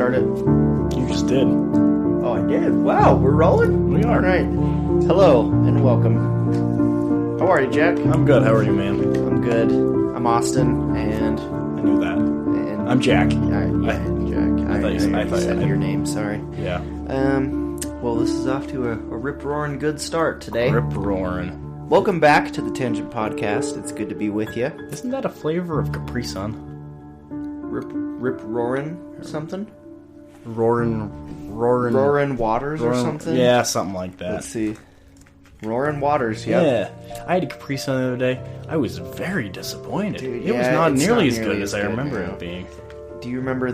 start it? You just did. Oh, I did. Wow, we're rolling? We are. All right. Hello and welcome. How are you, Jack? I'm good. How are you, man? I'm good. I'm Austin, and I knew that. I'm Jack. Jack. I thought you said had your name. Sorry. Yeah. Well, this is off to a rip-roaring good start today. Rip-roaring. Welcome back to the Tangent Podcast. It's good to be with you. Isn't that a flavor of Capri Sun? Rip-roaring something? Roaring Waters or something? Yeah, something like that. Let's see. Roaring Waters, yep. Yeah. I had a Capri Sun the other day. I was very disappointed. Dude, it was yeah, not it's nearly not as nearly good as as I good remember now. it being. Do you remember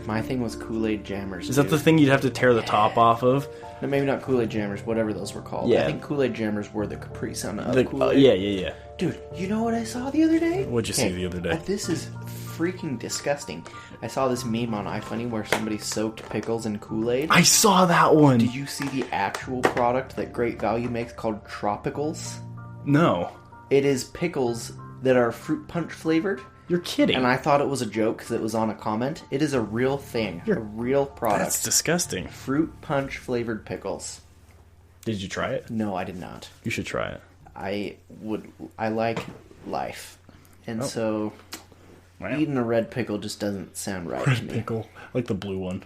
my thing was Kool-Aid Jammers? Is that the thing you'd have to tear the top off of? No, maybe not Kool-Aid Jammers, whatever those were called. Yeah. I think Kool-Aid Jammers were the Capri Sun of Kool-Aid. Yeah. Dude, you know what I saw the other day? What'd you see the other day? This is freaking disgusting. I saw this meme on iFunny where somebody soaked pickles in Kool-Aid. I saw that one. Did you see the actual product that Great Value makes called Tropicals? No. It is pickles that are fruit punch flavored. You're kidding. And I thought it was a joke because it was on a comment. It is a real thing. A real product. That's disgusting. Fruit punch flavored pickles. Did you try it? No, I did not. You should try it. I like life. And so Wow. eating a red pickle just doesn't sound right to me. Pickle. Like the blue one.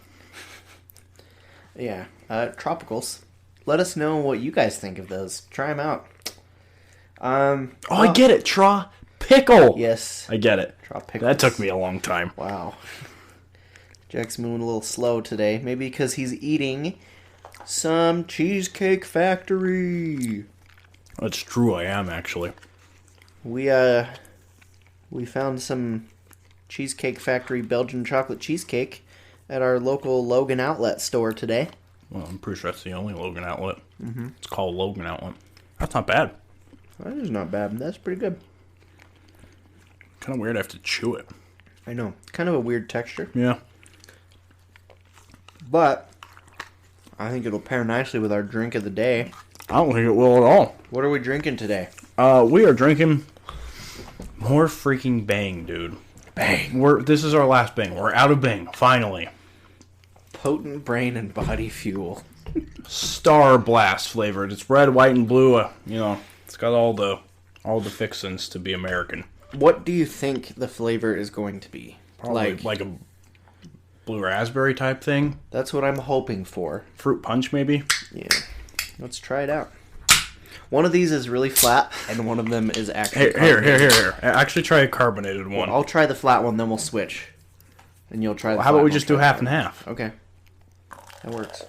Yeah. Tropicals. Let us know what you guys think of those. Try them out. I get it. Pickle. Yes. I get it. Tropicals. That took me a long time. Wow. Jack's moving a little slow today. Maybe because he's eating some Cheesecake Factory. That's true, I am actually. We found some Cheesecake Factory Belgian chocolate cheesecake at our local Logan outlet store today. Well, I'm pretty sure that's the only Logan outlet. Mm-hmm. It's called Logan Outlet. That's not bad. That is not bad. That's pretty good. Kind of weird I have to chew it. I know. Kind of a weird texture. Yeah. But I think it'll pair nicely with our drink of the day. I don't think it will at all. What are we drinking today? We are drinking more freaking Bang, dude. Bang. This is our last Bang. We're out of Bang, finally. Potent brain and body fuel. Star Blast flavored. It's red, white, and blue. It's got all the fixins to be American. What do you think the flavor is going to be? Probably like a blue raspberry type thing. That's what I'm hoping for. Fruit punch, maybe? Yeah. Let's try it out. One of these is really flat, and one of them is actually Here. Actually try a carbonated one. I'll try the flat one, then we'll switch. And you'll try the How flat about we one, just do half and half? Okay. That works.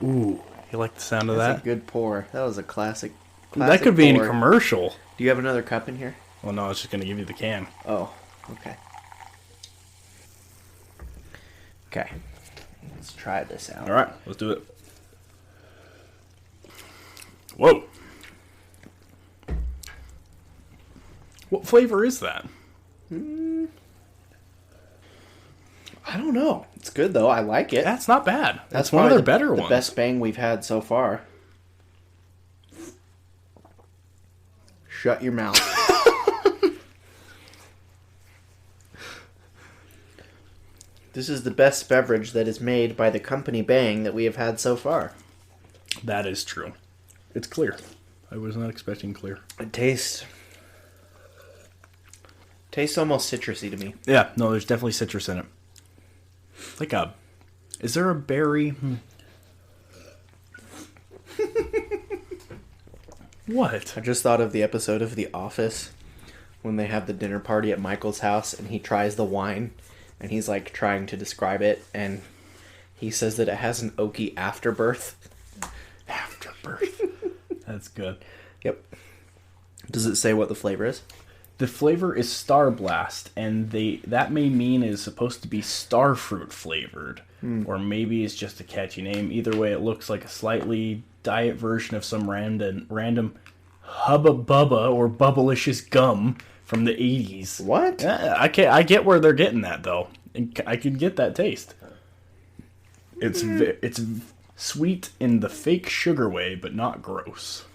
Ooh, you like the sound of That's that? a good pour. That was a classic That could be in a pour. commercial. Do you have another cup in here? Well, no, it's just going to give you the can. Oh, okay. Okay. Let's try this out. All right, let's do it. Whoa. What flavor is that? I don't know. It's good, though. I like it. That's not bad. That's one of probably their better the ones. best Bang we've had so far. Shut your mouth. This is the best beverage that is made by the company Bang that we have had so far. That is true. It's clear. I was not expecting clear. It tastes almost citrusy to me. Yeah, no, there's definitely citrus in it. Is there a berry? What? I just thought of the episode of The Office when they have the dinner party at Michael's house and he tries the wine and he's like trying to describe it and he says that it has an oaky afterbirth. Afterbirth. That's good. Yep. Does it say what the flavor is? The flavor is Star Blast, and that may mean is supposed to be starfruit flavored, or maybe it's just a catchy name. Either way, it looks like a slightly diet version of some random Hubba Bubba or Bubblicious gum from the 80s. What? I get where they're getting that though. I can get that taste. It's sweet in the fake sugar way, but not gross.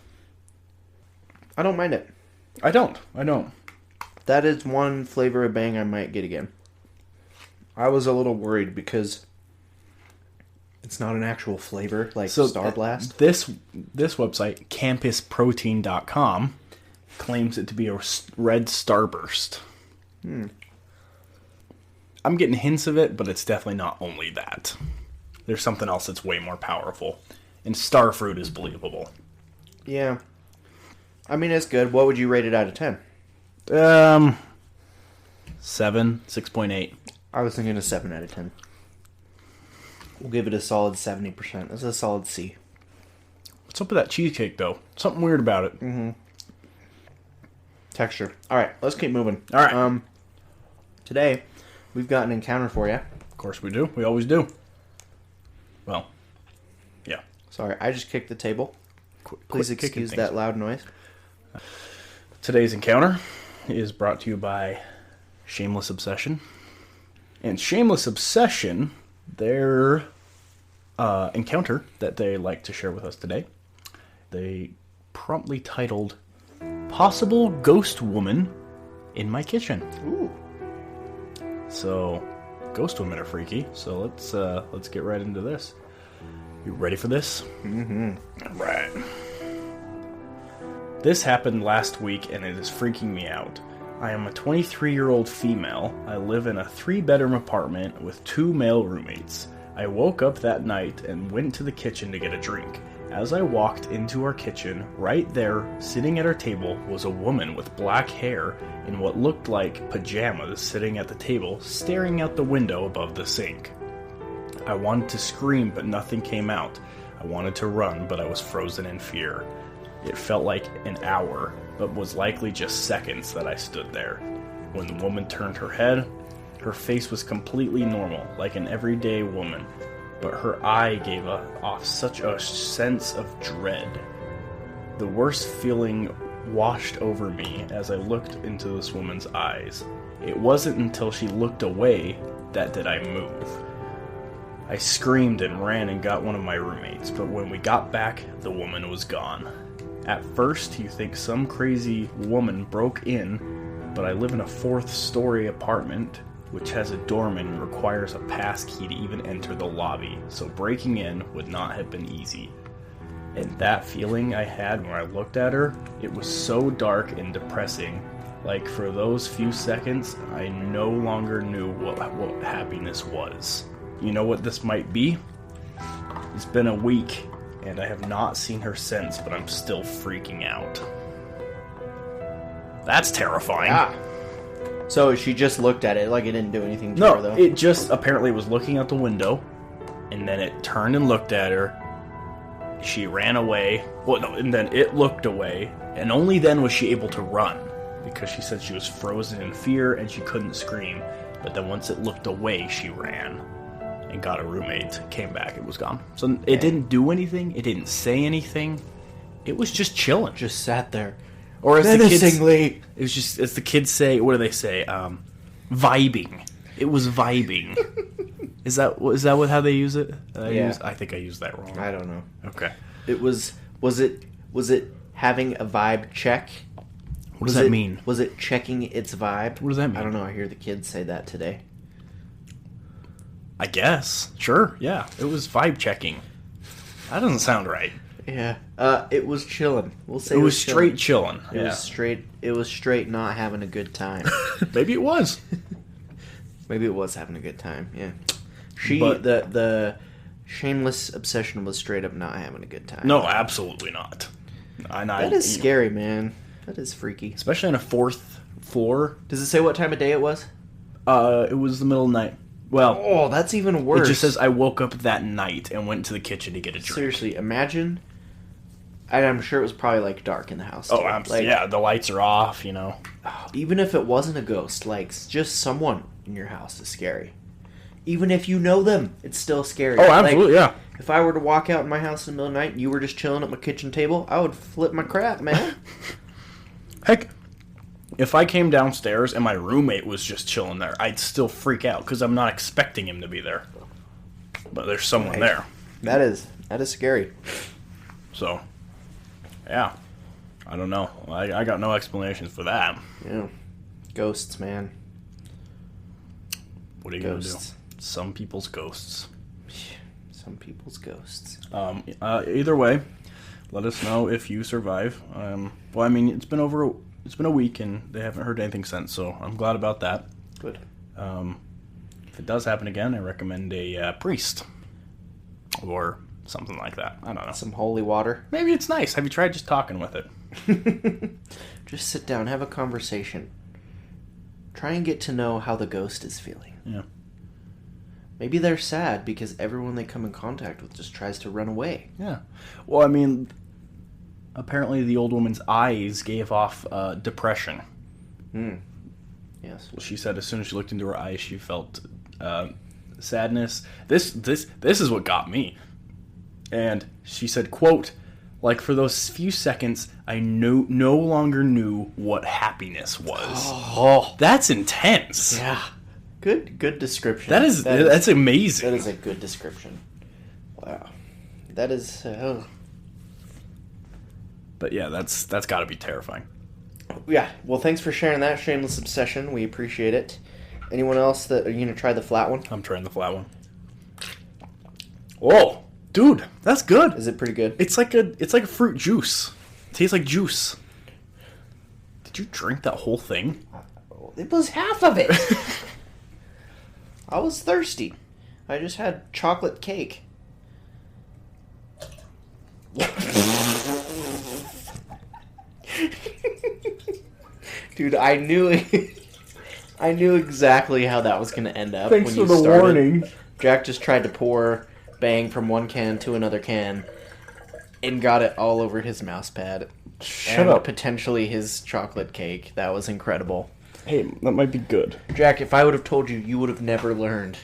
I don't mind it. I don't. That is one flavor of Bang I might get again. I was a little worried because It's not an actual flavor like So Star Blast. This website, campusprotein.com, claims it to be a red starburst. I'm getting hints of it, but it's definitely not only that. There's something else that's way more powerful. And starfruit is believable. Yeah. I mean, it's good. What would you rate it out of 10? 7, 6.8. I was thinking a 7 out of 10. We'll give it a solid 70%. That's a solid C. What's up with that cheesecake, though? Something weird about it. Texture. All right, let's keep moving. All right. Today, we've got an encounter for you. Of course we do. We always do. Well, yeah. Sorry, I just kicked the table. Please Quit kicking excuse things. that loud noise. Today's encounter is brought to you by Shameless Obsession. And Shameless Obsession, their encounter that they like to share with us today, they promptly titled Possible Ghost Woman in My Kitchen. Ooh. So, ghost women are freaky, so let's get right into this. You ready for this? Mm-hmm. All right. This happened last week and it is freaking me out. I am a 23-year-old female. I live in a 3-bedroom apartment with 2 male roommates. I woke up that night and went to the kitchen to get a drink. As I walked into our kitchen, right there, sitting at our table, was a woman with black hair in what looked like pajamas sitting at the table, staring out the window above the sink. I wanted to scream, but nothing came out. I wanted to run, but I was frozen in fear. It felt like an hour, but was likely just seconds that I stood there. When the woman turned her head, her face was completely normal, like an everyday woman, but her eye gave off such a sense of dread. The worst feeling washed over me as I looked into this woman's eyes. It wasn't until she looked away that did I move. I screamed and ran and got one of my roommates, but when we got back, the woman was gone. At first, you think some crazy woman broke in, but I live in a 4th-story apartment, which has a doorman and requires a pass key to even enter the lobby, so breaking in would not have been easy. And that feeling I had when I looked at her, it was so dark and depressing. Like, for those few seconds, I no longer knew what happiness was. You know what this might be? It's been a week, and I have not seen her since, but I'm still freaking out. That's terrifying. Ah. So she just looked at it like it didn't do anything to her, though? No, it just apparently was looking out the window, and then it turned and looked at her. She ran away. Well, no, and then it looked away, and only then was she able to run, because she said she was frozen in fear and she couldn't scream. But then once it looked away, she ran and got a roommate, came back, it was gone. So it didn't do anything, it didn't say anything, it was just chilling. Just sat there. Or as menacingly. it was just, as the kids say, what do they say? Vibing. It was vibing. Is that how they use it? I think I used that wrong. I don't know. Okay. It was it having a vibe check? What does that mean? Was it checking its vibe? What does that mean? I don't know. I hear the kids say that today. I guess. Sure. Yeah. It was vibe checking. That doesn't sound right. Yeah. It was chilling. We'll say It was straight chilling. It was straight. It was straight not having a good time. Maybe it was. Maybe it was having a good time. Yeah. But- The shameless obsession was straight up not having a good time. No, absolutely not. That is scary, man. That is freaky. Especially on a 4th floor. Does it say what time of day it was? It was the middle of the night. Well, Oh, that's even worse. it just says I woke up that night and went to the kitchen to get a drink. Seriously, imagine. And I'm sure it was probably like dark in the house. Oh, too. Like, yeah, the lights are off, you know. Even if it wasn't a ghost, like just someone in your house is scary. Even if you know them, it's still scary. Oh, absolutely, yeah. If I were to walk out in my house in the middle of the night and you were just chilling at my kitchen table, I would flip my crap, man. Heck, if I came downstairs and my roommate was just chilling there, I'd still freak out because I'm not expecting him to be there. But there's someone there. That is scary. So, yeah. I don't know. I got no explanations for that. Yeah. Ghosts, man. What are you going to do? Ghosts. Some people's ghosts. Some Some people's ghosts. Either way, let us know if you survive. Well, I mean, it's been a week and they haven't heard anything since, so I'm glad about that. Good. If it does happen again, I recommend a priest or something like that. I don't know. Some holy water. Maybe it's nice. Have you tried just talking with it? Just sit down, have a conversation. Try and get to know how the ghost is feeling. Yeah. Maybe they're sad because everyone they come in contact with just tries to run away. Yeah. Well, I mean, apparently the old woman's eyes gave off depression. Yes. She said as soon as she looked into her eyes, she felt sadness. This is what got me. And she said, quote, like for those few seconds, I no longer knew what happiness was. Oh, that's intense. Yeah. Good description. That's amazing. That is a good description. Wow. That is... But yeah, that's got to be terrifying. Yeah. Well, thanks for sharing that shameless obsession. We appreciate it. Anyone else that... Are you going to try the flat one? I'm trying the flat one. Whoa. Dude, that's good. Is it pretty good? It's like a fruit juice. It tastes like juice. Did you drink that whole thing? It was half of it. I was thirsty. I just had chocolate cake. Dude, I knew exactly how that was going to end up. Thanks when for you the started. warning. Jack just tried to pour Bang from one can to another can and got it all over his mouse pad. Shut up. Potentially his chocolate cake. That was incredible. Hey, that might be good. Jack, if I would have told you, you would have never learned.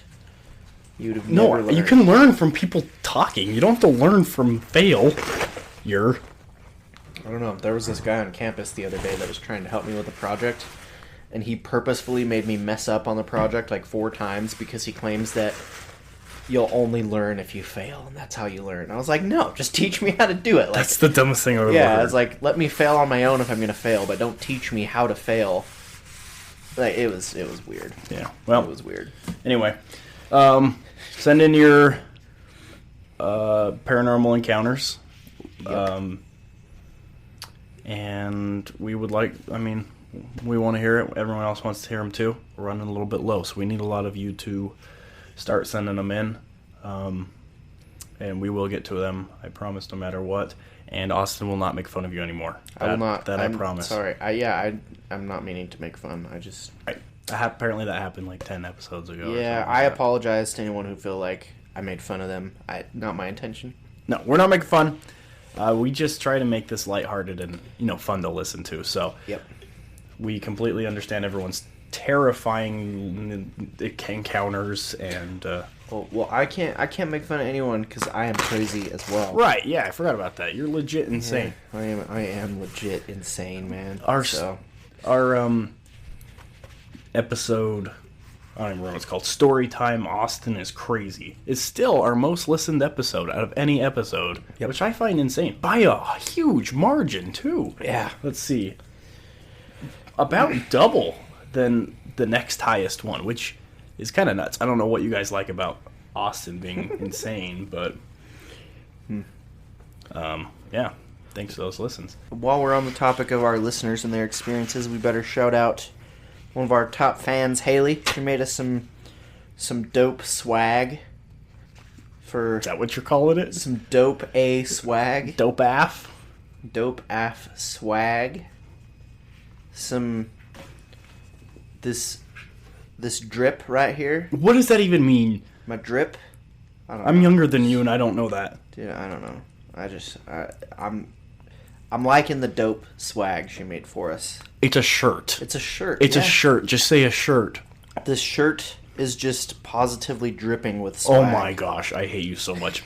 You would have never learned. You can learn from people talking. You don't have to learn from fail. I don't know. There was this guy on campus the other day that was trying to help me with a project, and he purposefully made me mess up on the project like 4 times because he claims that you'll only learn if you fail, and that's how you learn. I was like, no, just teach me how to do it. Like, that's the dumbest thing I've ever heard. Yeah, it's like, let me fail on my own if I'm going to fail, but don't teach me how to fail. Like, it was weird. Yeah, well, it was weird. Anyway, send in your paranormal encounters. Yep. And we would like, we want to hear it. Everyone else wants to hear them too. We're running a little bit low, so we need a lot of you to start sending them in. And we will get to them, I promise, no matter what. And Austin will not make fun of you anymore. I will not. I promise. Sorry. I'm not meaning to make fun. I just... Right. Apparently that happened like 10 episodes ago. Yeah, I apologize to anyone who feel like I made fun of them. Not my intention. No, we're not making fun. We just try to make this lighthearted and, fun to listen to. So yep. We completely understand everyone's terrifying encounters and... Well, I can't make fun of anyone because I am crazy as well. Right, yeah, I forgot about that. You're legit insane. Yeah, I am legit insane, man. Our episode, I don't even remember what it's called, Storytime Austin is Crazy, is still our most listened episode out of any episode, which I find insane. By a huge margin, too. Yeah. Let's see. About double than the next highest one, which is kind of nuts. I don't know what you guys like about Austin being insane, but yeah, thanks for those listens. While we're on the topic of our listeners and their experiences, we better shout out one of our top fans, Haley. She made us some dope swag. Is that what you're calling it? Some dope A swag. Dope AF? Dope AF swag. This drip right here. What does that even mean? My drip? I'm younger than you and I don't know that. Dude, I don't know. I'm liking the dope swag she made for us. It's a shirt. It's a shirt. It's a shirt. Just say a shirt. This shirt is just positively dripping with swag. Oh my gosh, I hate you so much.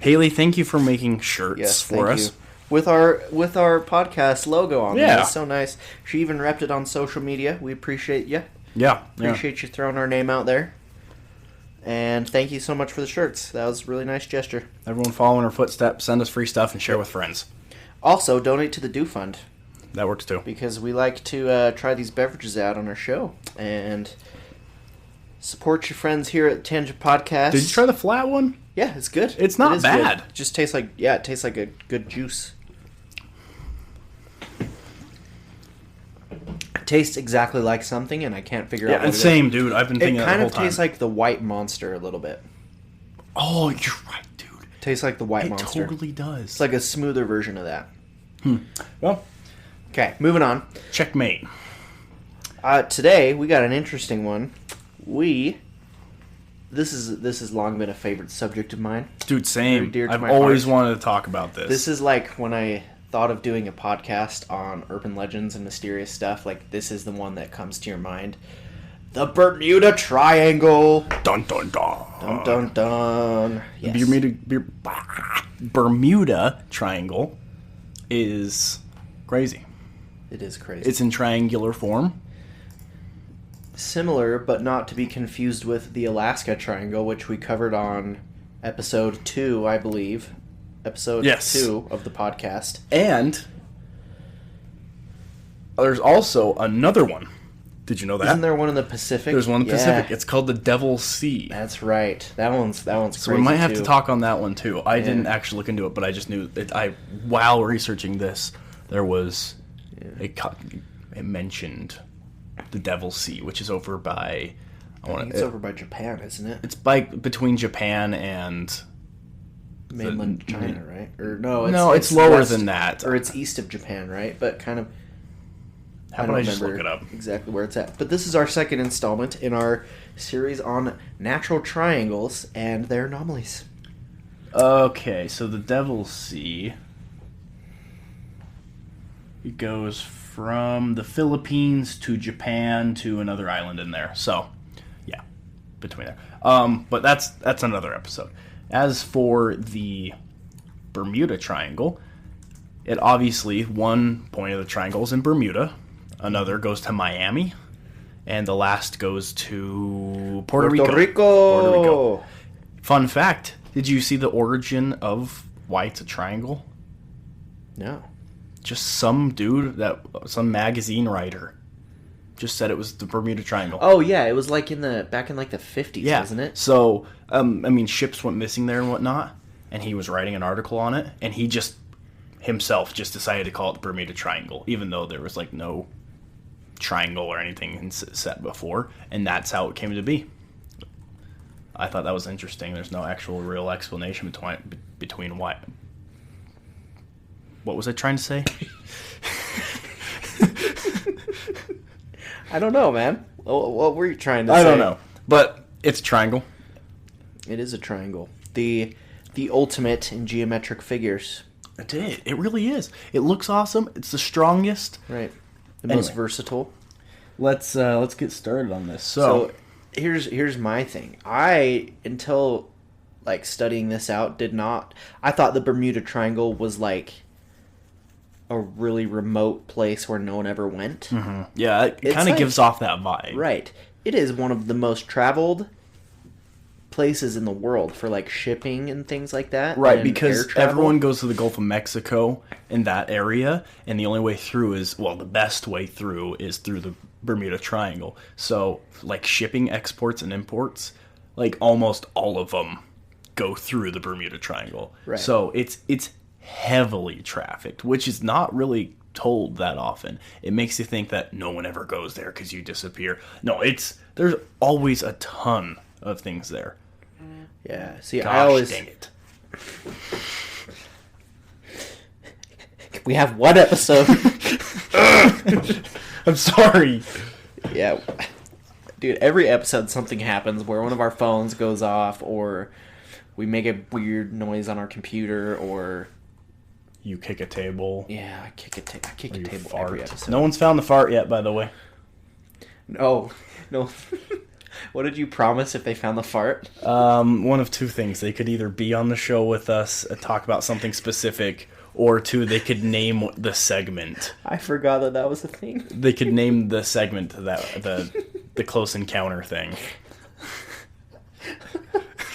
Haley, thank you for making shirts for us. You. With our podcast logo on there. Yeah. It's so nice. She even repped it on social media. We appreciate you. Yeah. Appreciate you throwing our name out there. And thank you so much for the shirts. That was a really nice gesture. Everyone following her footsteps, send us free stuff and share with friends. Also, donate to the Do Fund. That works too. Because we like to try these beverages out on our show. And support your friends here at Tangent Podcast. Did you try the flat one? Yeah, it's good. It's not It is bad. good. It just tastes like it tastes like a good juice. It tastes exactly like something, and I can't figure out what it same, dude. I've been thinking is. It that kind the of whole time. tastes like the White Monster a little bit. Oh, you're right, dude. Tastes like the White Monster. It totally does. It's like a smoother version of that. Well, Okay, moving on. checkmate. Today we got an interesting one. This has long been a favorite subject of mine. Dude, same. Very dear to I've my always heart. wanted to talk about this. This is like when I thought of doing a podcast on urban legends and mysterious stuff. Like, this is the one that comes to your mind. The Bermuda Triangle. Dun dun dun. Dun dun dun. Yes. Bermuda Triangle is crazy. It is crazy. It's in triangular form. Similar, but not to be confused with the Alaska Triangle, which we covered on episode 2, I believe. Episode Yes. 2 of the podcast. And there's also another one. Did you know that? Isn't there one in the Pacific? There's one in the Yeah. Pacific. It's called the Devil's Sea. That's right. That one's crazy. So we might have too. to talk on that one too. I didn't actually look into it, but I just knew that while researching this, there was it mentioned the Devil's Sea, which is over by It's over by Japan, isn't it? It's between Japan and Mainland China, right? Or no, it's lower west, than that. or it's east of Japan, right? But kind of. How about I just look it up? Exactly where it's at. But this is our second installment in our series on natural triangles and their anomalies. Okay, so the Devil's Sea, it goes from the Philippines to Japan to another island in there. So, yeah, between there. But that's another episode. As for the Bermuda Triangle, it obviously, one point of the triangle is in Bermuda, another goes to Miami, and the last goes to Puerto Rico. Puerto Rico. Fun fact, did you see the origin of why it's a triangle? No. Just some some magazine writer just said it was the Bermuda Triangle. Oh yeah, it was like back in like the 50s, Yeah. wasn't it? So, ships went missing there and whatnot, and he was writing an article on it, and he himself decided to call it the Bermuda Triangle, even though there was like no triangle or anything set before, and that's how it came to be. I thought that was interesting. There's no actual real explanation between why. What was I trying to say? I don't know, man. What were you trying to say? I don't know, but it's a triangle. It is a triangle. The ultimate in geometric figures. It really is. It looks awesome. It's the strongest. Right. The most Anyway. versatile. Let's get started on this. So here's my thing. I, until like studying this out, I thought the Bermuda Triangle was like a really remote place where no one ever went. Mm-hmm. Yeah, it It's kind of like- gives off that vibe. Right. It is one of the most traveled places in the world for like shipping and things like that. Right, and because air travel. everyone goes to the Gulf of Mexico in that area, and the only way through the best way through is through the Bermuda Triangle. So, like shipping, exports, and imports, like almost all of them go through the Bermuda Triangle. Right. So it's heavily trafficked, which is not really told that often. It makes you think that no one ever goes there because you disappear. No, there's always a ton of things there. Yeah. See, Gosh, dang it. We have one episode. I'm sorry. Yeah. Dude, every episode something happens where one of our phones goes off, or we make a weird noise on our computer, or You kick a table. yeah, I kick a Or you table fart. every episode. No one's found the fart yet, by the way. No. What did you promise if they found the fart? One of two things. They could either be on the show with us and talk about something specific, or two, they could name the segment. I forgot that was a thing. They could name the segment the Close Encounter thing.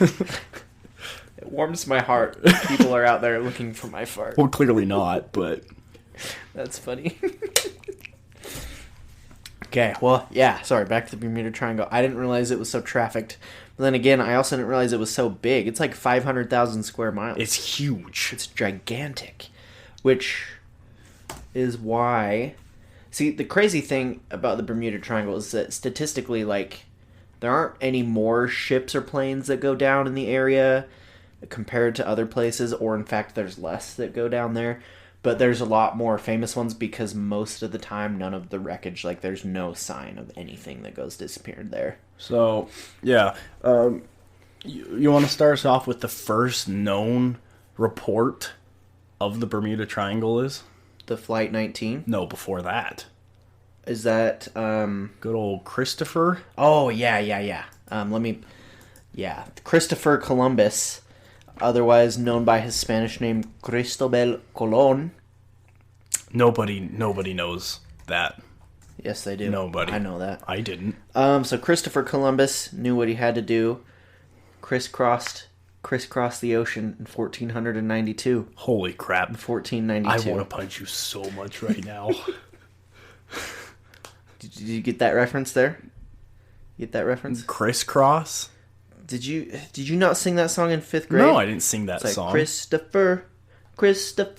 It warms my heart. People are out there looking for my fart. Well, clearly not, but That's funny. Okay, well, yeah, sorry, back to the Bermuda Triangle. I didn't realize it was so trafficked. But then again, I also didn't realize it was so big. It's like 500,000 square miles. It's huge. It's gigantic. Which is why... See, the crazy thing about the Bermuda Triangle is that statistically, like, there aren't any more ships or planes that go down in the area compared to other places, or in fact, there's less that go down there. But there's a lot more famous ones because most of the time, none of the wreckage, like, there's no sign of anything that goes disappeared there. So, yeah. You want to start us off with the first known report of the Bermuda Triangle is? The Flight 19? No, before that. Is that, Good old Christopher? Oh, yeah. Christopher Columbus, otherwise known by his Spanish name Cristobal Colon. Nobody knows that. Yes, they do. Nobody. I know that. I didn't. So Christopher Columbus knew what he had to do. Crisscrossed the ocean in 1492. Holy crap. 1492. I want to punch you so much right now. Did you get that reference there? You get that reference? Crisscross? Did you not sing that song in 5th grade? No, I didn't sing that It's song. Christopher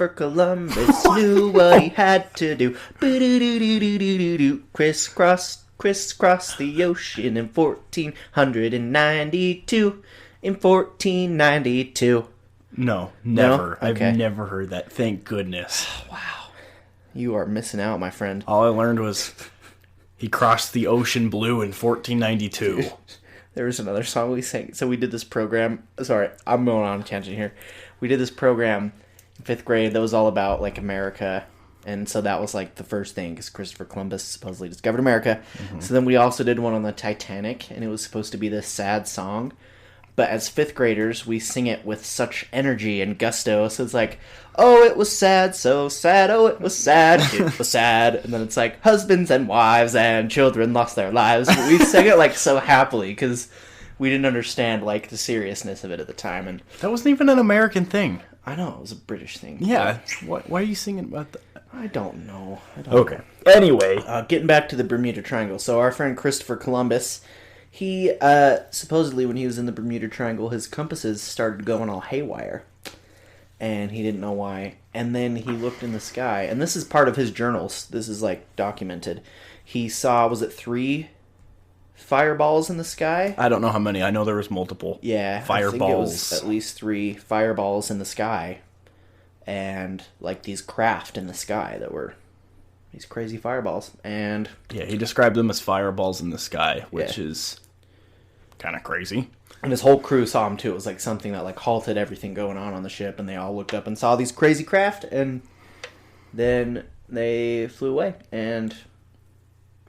Columbus knew what he had to do. Boo-doo-doo-doo-doo-doo-doo. Crisscross the ocean in 1492. In 1492. No, never. No? Okay. I've never heard that. Thank goodness. Wow. You are missing out, my friend. All I learned was he crossed the ocean blue in 1492. There was another song we sang. So we did this program. Sorry, I'm going on a tangent here. We did this program in 5th grade that was all about, like, America. And so that was, like, the first thing, because Christopher Columbus supposedly discovered America. Mm-hmm. So then we also did one on the Titanic, and it was supposed to be this sad song. But as 5th graders, we sing it with such energy and gusto. So it's like, oh, it was sad, so sad, oh, it was sad, it was sad. And then it's like, husbands and wives and children lost their lives. But we sang it, like, so happily, because we didn't understand, like, the seriousness of it at the time. And That wasn't even an American thing. I know, it was a British thing. Yeah. Why are you singing about that? I don't know. Okay. Anyway. Getting back to the Bermuda Triangle. So our friend Christopher Columbus... He, supposedly when he was in the Bermuda Triangle, his compasses started going all haywire. And he didn't know why. And then he looked in the sky. And this is part of his journals. This is, like, documented. He saw, was it 3 fireballs in the sky? I don't know how many. I know there was multiple. Yeah. Fireballs. I think it was at least 3 fireballs in the sky. And, like, these craft in the sky that were... these crazy fireballs. And... yeah, he described them as fireballs in the sky, which is... kind of crazy. And his whole crew saw him too. It was like something that, like, halted everything going on the ship, and they all looked up and saw these crazy craft, and then they flew away. And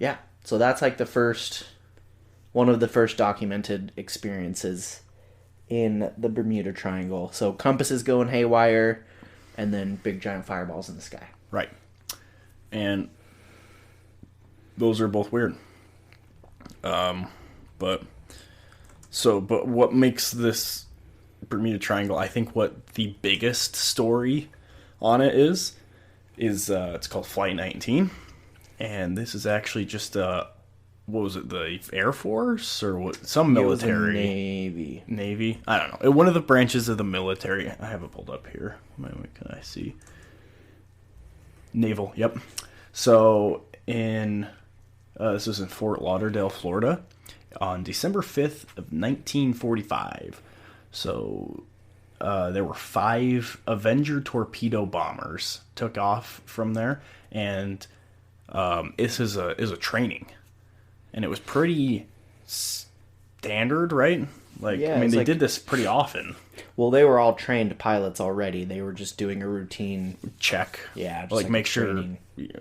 yeah, so that's like one of the first documented experiences in the Bermuda Triangle. So compasses going haywire, and then big giant fireballs in the sky. Right. And those are both weird. But what makes this Bermuda Triangle, I think what the biggest story on it is it's called Flight 19. And this is actually just, what was it, the Air Force? Or what? Some military. Navy. Navy? I don't know. One of the branches of the military. I have it pulled up here. What can I see? Naval, yep. So, this was in Fort Lauderdale, Florida, on December 5th of 1945. So, there were 5 Avenger torpedo bombers took off from there, and this is a training, and it was pretty standard, right? Like, yeah, I mean, they did this pretty often. Well, they were all trained pilots already. They were just doing a routine check. Yeah, just like make sure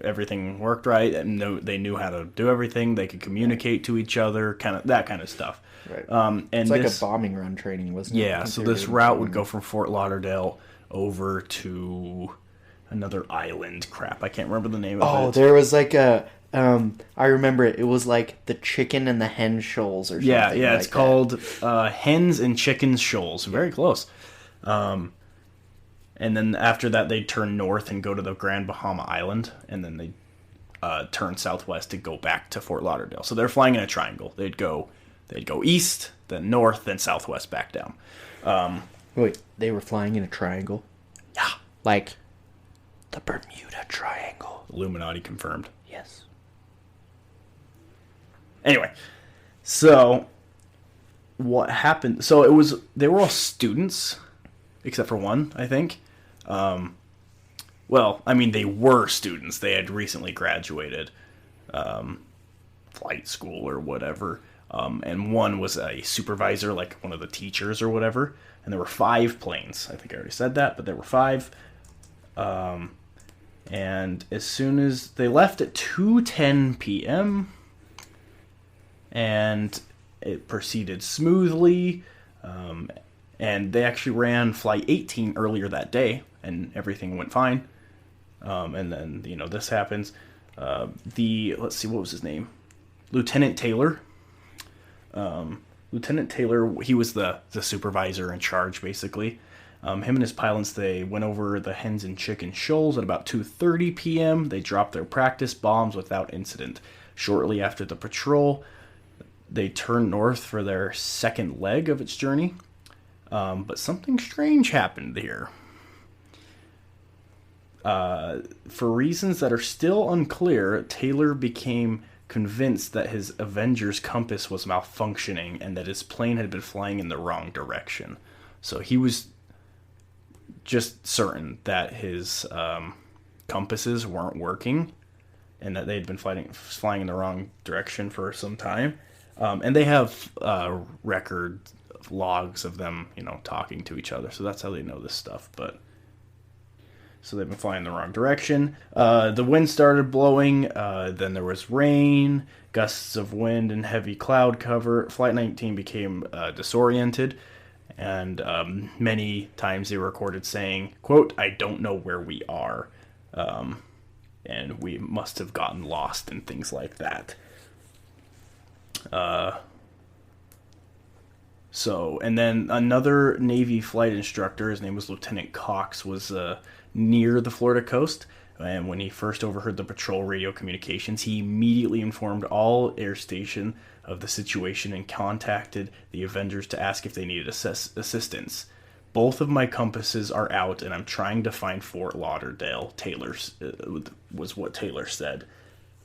everything worked right, and they knew how to do everything. They could communicate to each other, that kind of stuff. Right. And it's like a bombing run training, wasn't it? Yeah. So this route would go from Fort Lauderdale over to another island. Crap, I can't remember the name of it. Oh, there was like a. I remember it. It was like the chicken and the hen shoals or something. Yeah, like it's called Hens and Chickens Shoals. Very close. And then after that, they'd turn north and go to the Grand Bahama Island, and then turn southwest to go back to Fort Lauderdale. So they're flying in a triangle. They'd go east, then north, then southwest back down. Wait, they were flying in a triangle? Yeah. Like the Bermuda Triangle. Illuminati confirmed. Yes. Anyway, so what happened? So they were all students, except for one, I think. Well, I mean, they were students. They had recently graduated flight school or whatever. And one was a supervisor, like one of the teachers or whatever. And there were 5 planes. I think I already said that, but there were 5. And as soon as they left at 2:10 p.m., and it proceeded smoothly, and they actually ran Flight 18 earlier that day, and everything went fine. And then, this happens. Let's see, what was his name? Lieutenant Taylor. Lieutenant Taylor, he was the supervisor in charge, basically. Him and his pilots, they went over the Hens and Chicken Shoals at about 2:30 p.m. They dropped their practice bombs without incident. Shortly after the patrol, they turned north for their second leg of its journey. But something strange happened here. For reasons that are still unclear, Taylor became convinced that his Avenger's compass was malfunctioning and that his plane had been flying in the wrong direction. So he was just certain that his compasses weren't working and that they'd been flying in the wrong direction for some time. And they have record logs of them, talking to each other. So that's how they know this stuff. So they've been flying in the wrong direction. The wind started blowing. Then there was rain, gusts of wind, and heavy cloud cover. Flight 19 became disoriented. And many times they were recorded saying, quote, "I don't know where we are." And we must have gotten lost and things like that. And then another Navy flight instructor, his name was Lieutenant Cox, was near the Florida coast. And when he first overheard the patrol radio communications, he immediately informed all air station of the situation and contacted the Avengers to ask if they needed assistance. "Both of my compasses are out, and I'm trying to find Fort Lauderdale," was what Taylor said.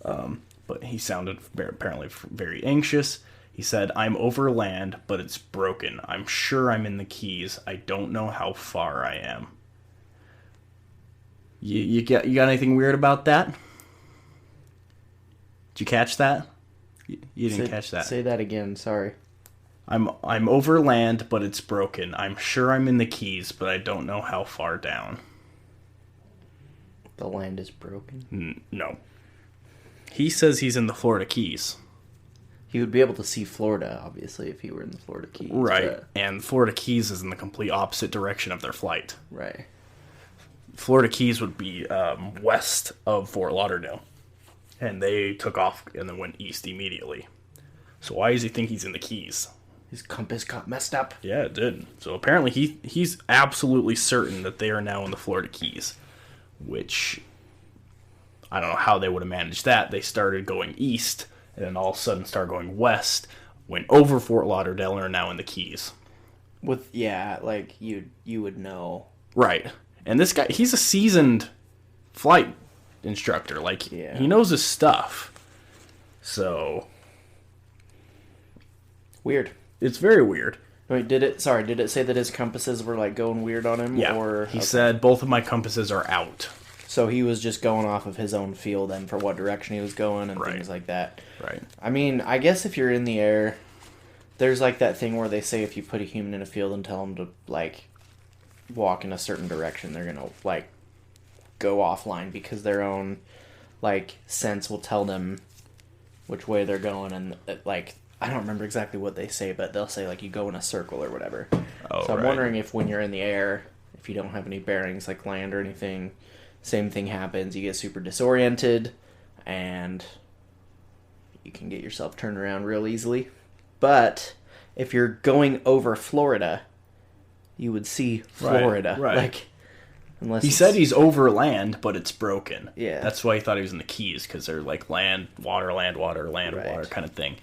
But he sounded apparently very anxious. He said, "I'm over land, but it's broken. I'm sure I'm in the Keys. I don't know how far I am." You got anything weird about that? Did you catch that? You didn't catch that. Say that again. Sorry. I'm over land, but it's broken. I'm sure I'm in the Keys, but I don't know how far down. The land is broken? No. He says he's in the Florida Keys. He would be able to see Florida, obviously, if he were in the Florida Keys. Right. But... And Florida Keys is in the complete opposite direction of their flight. Right. Florida Keys would be west of Fort Lauderdale. And they took off and then went east immediately. So why does he think he's in the Keys? His compass got messed up. Yeah, it did. So apparently he's absolutely certain that they are now in the Florida Keys. Which, I don't know how they would have managed that. They started going east, and then all of a sudden started going west, went over Fort Lauderdale, and are now in the Keys. You would know. Right. And this guy, he's a seasoned flight instructor. He knows his stuff. So... Weird. It's very weird. Wait, did it say that his compasses were, going weird on him? Yeah, he said, "Both of my compasses are out." So he was just going off of his own feel then for what direction he was going and things like that. Right. I mean, I guess if you're in the air, there's that thing where they say if you put a human in a field and tell them to, walk in a certain direction, they're going to, go offline because their own, sense will tell them which way they're going and, I don't remember exactly what they say, but they'll say, you go in a circle or whatever. Oh, so I'm wondering if when you're in the air, if you don't have any bearings like land or anything, same thing happens. You get super disoriented, and you can get yourself turned around real easily. But if you're going over Florida, you would see Florida. Right. Unless he said he's over land, but it's broken. Yeah. That's why he thought he was in the Keys, because they're like land, water, land, water, land, Right. water kind of thing.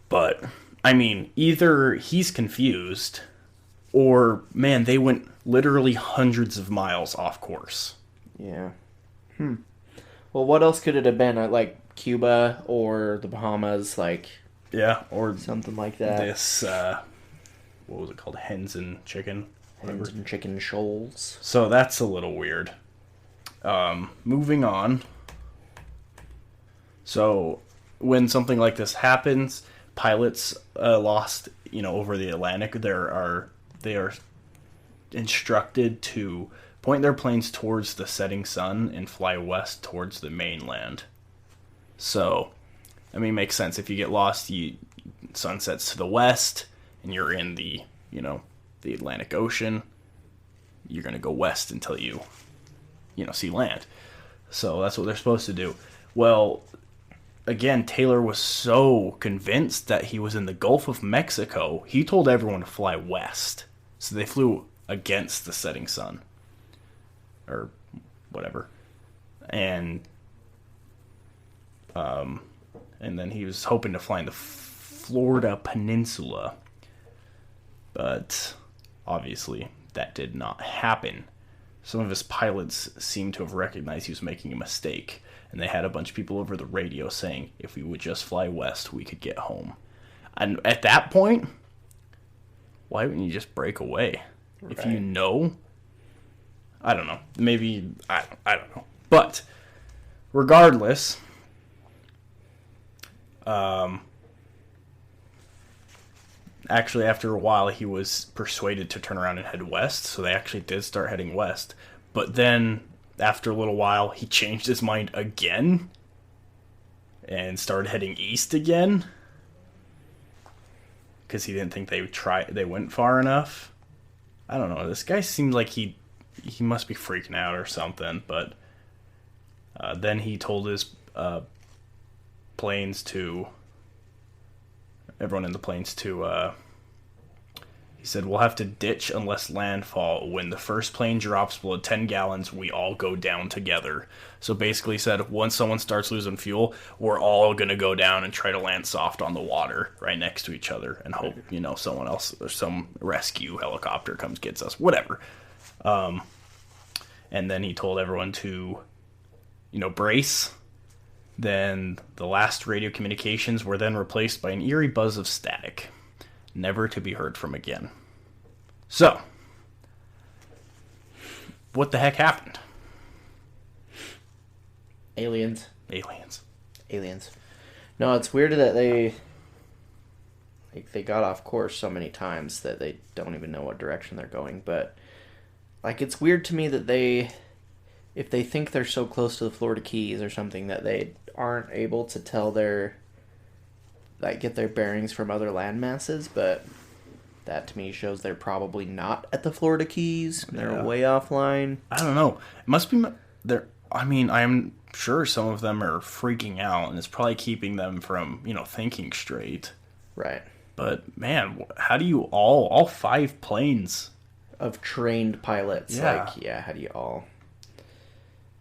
But, I mean, either he's confused, or, man, they went literally hundreds of miles off course. Yeah. Well, what else could it have been? Like Cuba or the Bahamas, like Yeah, or something like that. this, what was it called? Hens and chicken? Hens and chicken shoals. So that's a little weird. Moving on. So when something like this happens, pilots lost, over the Atlantic, they are instructed to point their planes towards the setting sun and fly west towards the mainland. So, I mean, it makes sense. If you get lost, sun sets to the west, and you're in the Atlantic Ocean, you're going to go west until you see land. So that's what they're supposed to do. Well, again, Taylor was so convinced that he was in the Gulf of Mexico, he told everyone to fly west. So they flew against the setting sun. Or whatever. And then he was hoping to fly in the Florida Peninsula. But obviously that did not happen. Some of his pilots seemed to have recognized he was making a mistake, and they had a bunch of people over the radio saying, if we would just fly west, we could get home. And at that point, why wouldn't you just break away? Right. If you know, I don't know. Maybe, I don't know. But, regardless, actually, after a while, he was persuaded to turn around and head west, so they actually did start heading west. But then, after a little while, he changed his mind again and started heading east again because he didn't think they went far enough. I don't know. This guy seems like he must be freaking out or something. But then he told his planes to everyone in the planes to he said, we'll have to ditch unless landfall. When the first plane drops below 10 gallons, we all go down together. So basically he said, once someone starts losing fuel, we're all going to go down and try to land soft on the water right next to each other and hope, someone else or some rescue helicopter comes gets us, whatever. And then he told everyone to, brace. Then the last radio communications were then replaced by an eerie buzz of static, never to be heard from again. So, what the heck happened? Aliens. No, it's weird that they got off course so many times that they don't even know what direction they're going. But it's weird to me that if they think they're so close to the Florida Keys or something, that they aren't able to tell get their bearings from other land masses. But that to me shows they're probably not at the Florida Keys. They're way offline. I don't know. It must be I'm sure some of them are freaking out, and it's probably keeping them from thinking straight. Right. But man, how do you all 5 planes of trained pilots? Yeah. How do you all?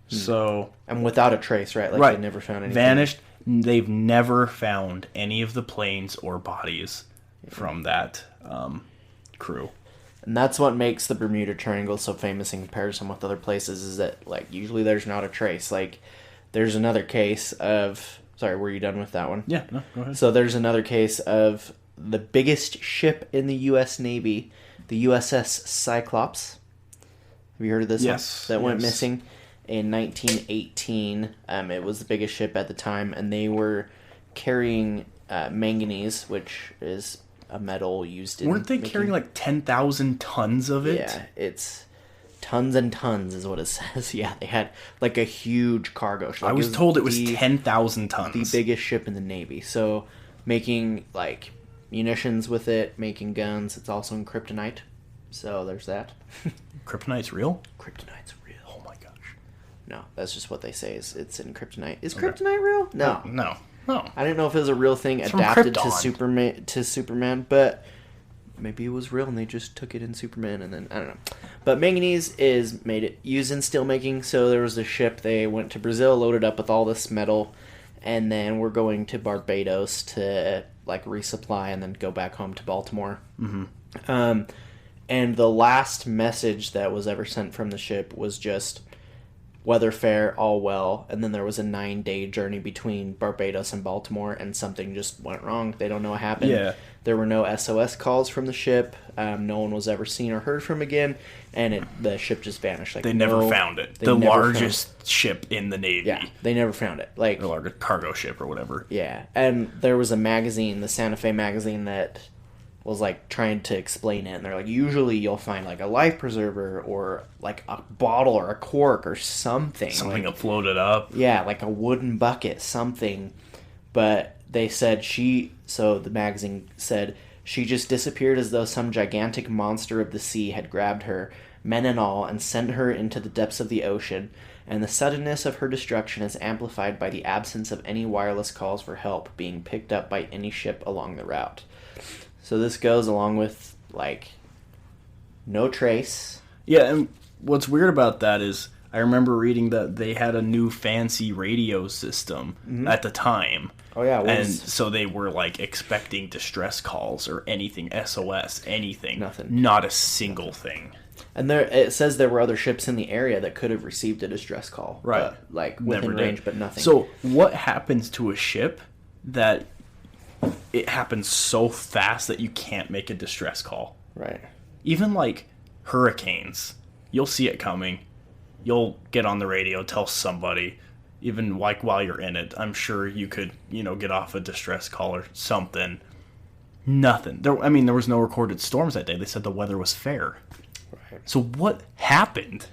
So and without a trace, right? Right. They never found anything. Vanished. They've never found any of the planes or bodies from that crew. And that's what makes the Bermuda Triangle so famous in comparison with other places, is that usually there's not a trace. There's another case of... Sorry, were you done with that one? Yeah, no, go ahead. So there's another case of the biggest ship in the U.S. Navy, the USS Cyclops. Have you heard of this Yes. one? That went missing in 1918. It was the biggest ship at the time, and they were carrying manganese, which is a metal used in... Weren't they carrying 10,000 tons of it? Yeah, it's tons and tons is what it says. Yeah, they had a huge cargo ship. I was told it was 10,000 tons. The biggest ship in the Navy. So making munitions with it, making guns. It's also in kryptonite. So there's that. Kryptonite's real? Kryptonite's real. Oh my gosh. No, that's just what they say. It's in kryptonite. Is kryptonite real? No. No. I didn't know if it was a real thing It's adapted from to Superman, but maybe it was real and they just took it in Superman and then I don't know. But manganese is used in steel making. So there was a ship. They went to Brazil, loaded up with all this metal, and then we're going to Barbados to like resupply, and then go back home to Baltimore. Mm-hmm. And the last message that was ever sent from the ship was just weather fair, all well. And then there was a 9-day journey between Barbados and Baltimore, and something just went wrong. They don't know what happened. Yeah. There were no SOS calls from the ship. No one was ever seen or heard from again, and the ship just vanished. Like They never found it. The largest ship in the Navy. Yeah, they never found it. Like the largest cargo ship or whatever. Yeah, and there was a magazine, the Santa Fe magazine, that was like trying to explain it, and they're like, usually you'll find like a life preserver or like a bottle or a cork or something that floated up. Yeah, like a wooden bucket, something. But they said the magazine said she just disappeared as though some gigantic monster of the sea had grabbed her, men and all, and sent her into the depths of the ocean, and the suddenness of her destruction is amplified by the absence of any wireless calls for help being picked up by any ship along the route. So this goes along with, like, no trace. Yeah, and what's weird about that is I remember reading that they had a new fancy radio system at the time. Oh, yeah. And so they were, like, expecting distress calls or anything, SOS, anything. Nothing. Not a single thing. And it says there were other ships in the area that could have received a distress call. Right. Like, within range, but nothing. So what happens to a ship that it happens so fast that you can't make a distress call? Right. Even, like, hurricanes. You'll see it coming. You'll get on the radio, tell somebody, even like while you're in it. I'm sure you could, get off a distress call or something. Nothing. There was no recorded storms that day. They said the weather was fair. Right. So what happened?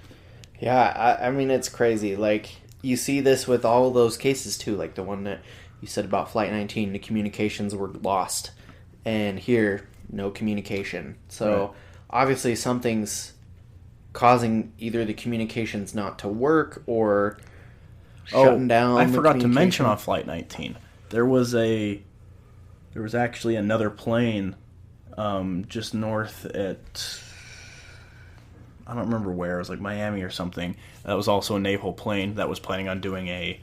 Yeah, I mean, it's crazy. Like, you see this with all those cases, too. Like the one that you said about Flight 19, the communications were lost. And here, no communication. So, obviously, something's causing either the communications not to work or shutting down. I forgot to mention on Flight 19, there was actually another plane just north at, I don't remember where, it was like Miami or something. That was also a naval plane that was planning on doing a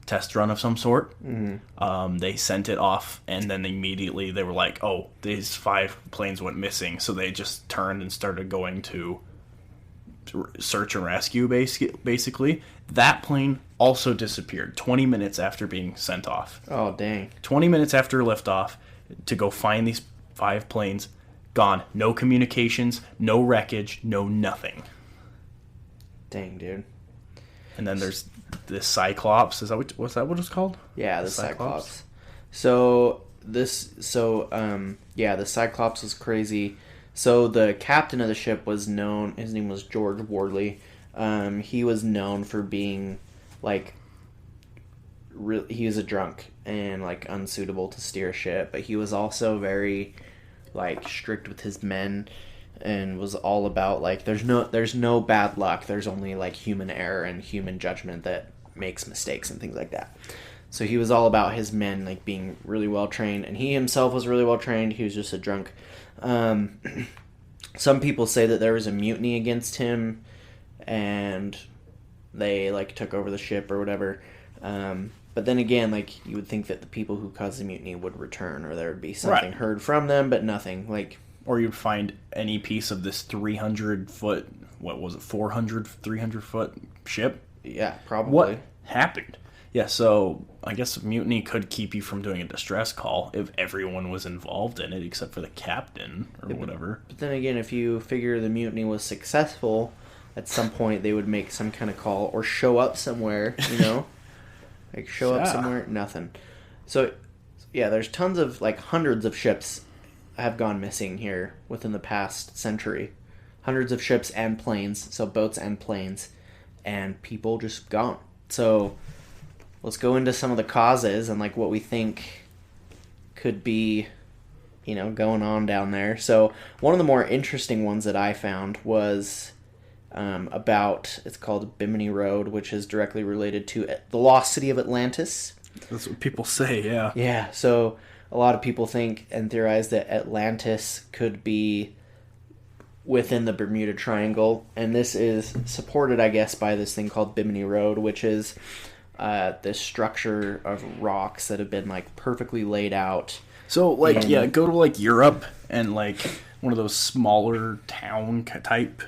test run of some sort. Mm-hmm. They sent it off, and then immediately they were like, oh, these 5 planes went missing. So they just turned and started going to search and rescue, basically. That plane also disappeared 20 minutes after being sent off. Oh, dang. 20 minutes after liftoff to go find these 5 planes. Gone. No communications, no wreckage, no nothing. Dang, dude. And then there's the Cyclops. What's that what it's called? Yeah, the Cyclops. So the Cyclops was crazy. So the captain of the ship was known, his name was George Wardley. He was known for being, like, he was a drunk and, like, unsuitable to steer a ship. But he was also very, like, strict with his men and was all about, like, there's no bad luck. There's only, like, human error and human judgment that makes mistakes and things like that. So he was all about his men, like, being really well trained. And he himself was really well trained. He was just a drunk. Some people say that there was a mutiny against him and they, like, took over the ship or whatever. But then again, like, you would think that the people who caused the mutiny would return or there would be something heard from them, but nothing. Like, or you'd find any piece of this 300-foot, 300-foot ship? Yeah, probably. What happened? Yeah, so I guess mutiny could keep you from doing a distress call if everyone was involved in it except for the captain or whatever. But then again, if you figure the mutiny was successful, at some point they would make some kind of call or show up somewhere, Like, show up somewhere, nothing. So, yeah, there's tons of, like, hundreds of ships have gone missing here within the past century. Hundreds of ships and planes, so boats and planes, and people just gone. So, let's go into some of the causes and, like, what we think could be, going on down there. So, one of the more interesting ones that I found was it's called Bimini Road, which is directly related to the lost city of Atlantis. That's what people say, yeah. Yeah, so a lot of people think and theorize that Atlantis could be within the Bermuda Triangle, and this is supported, I guess, by this thing called Bimini Road, which is this structure of rocks that have been like perfectly laid out. So, like, go to like Europe and like one of those smaller town type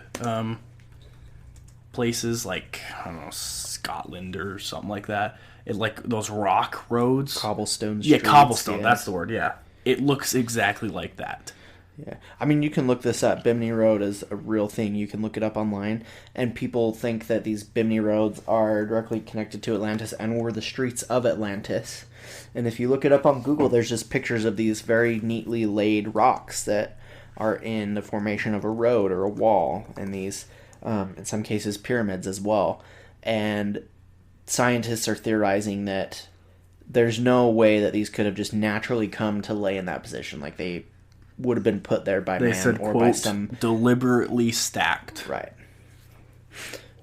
places, like I don't know, Scotland or something like that. It like those rock roads, Cobblestone Yeah, streets, cobblestone. yeah. That's the word. Yeah, it looks exactly like that. Yeah, I mean, you can look this up. Bimini Road is a real thing. You can look it up online, and people think that these Bimini roads are directly connected to Atlantis and were the streets of Atlantis. And if you look it up on Google, there's just pictures of these very neatly laid rocks that are in the formation of a road or a wall, and these, in some cases, pyramids as well. And scientists are theorizing that there's no way that these could have just naturally come to lay in that position. Like, they would have been put there by They man said, or quote, by some... deliberately stacked. Right.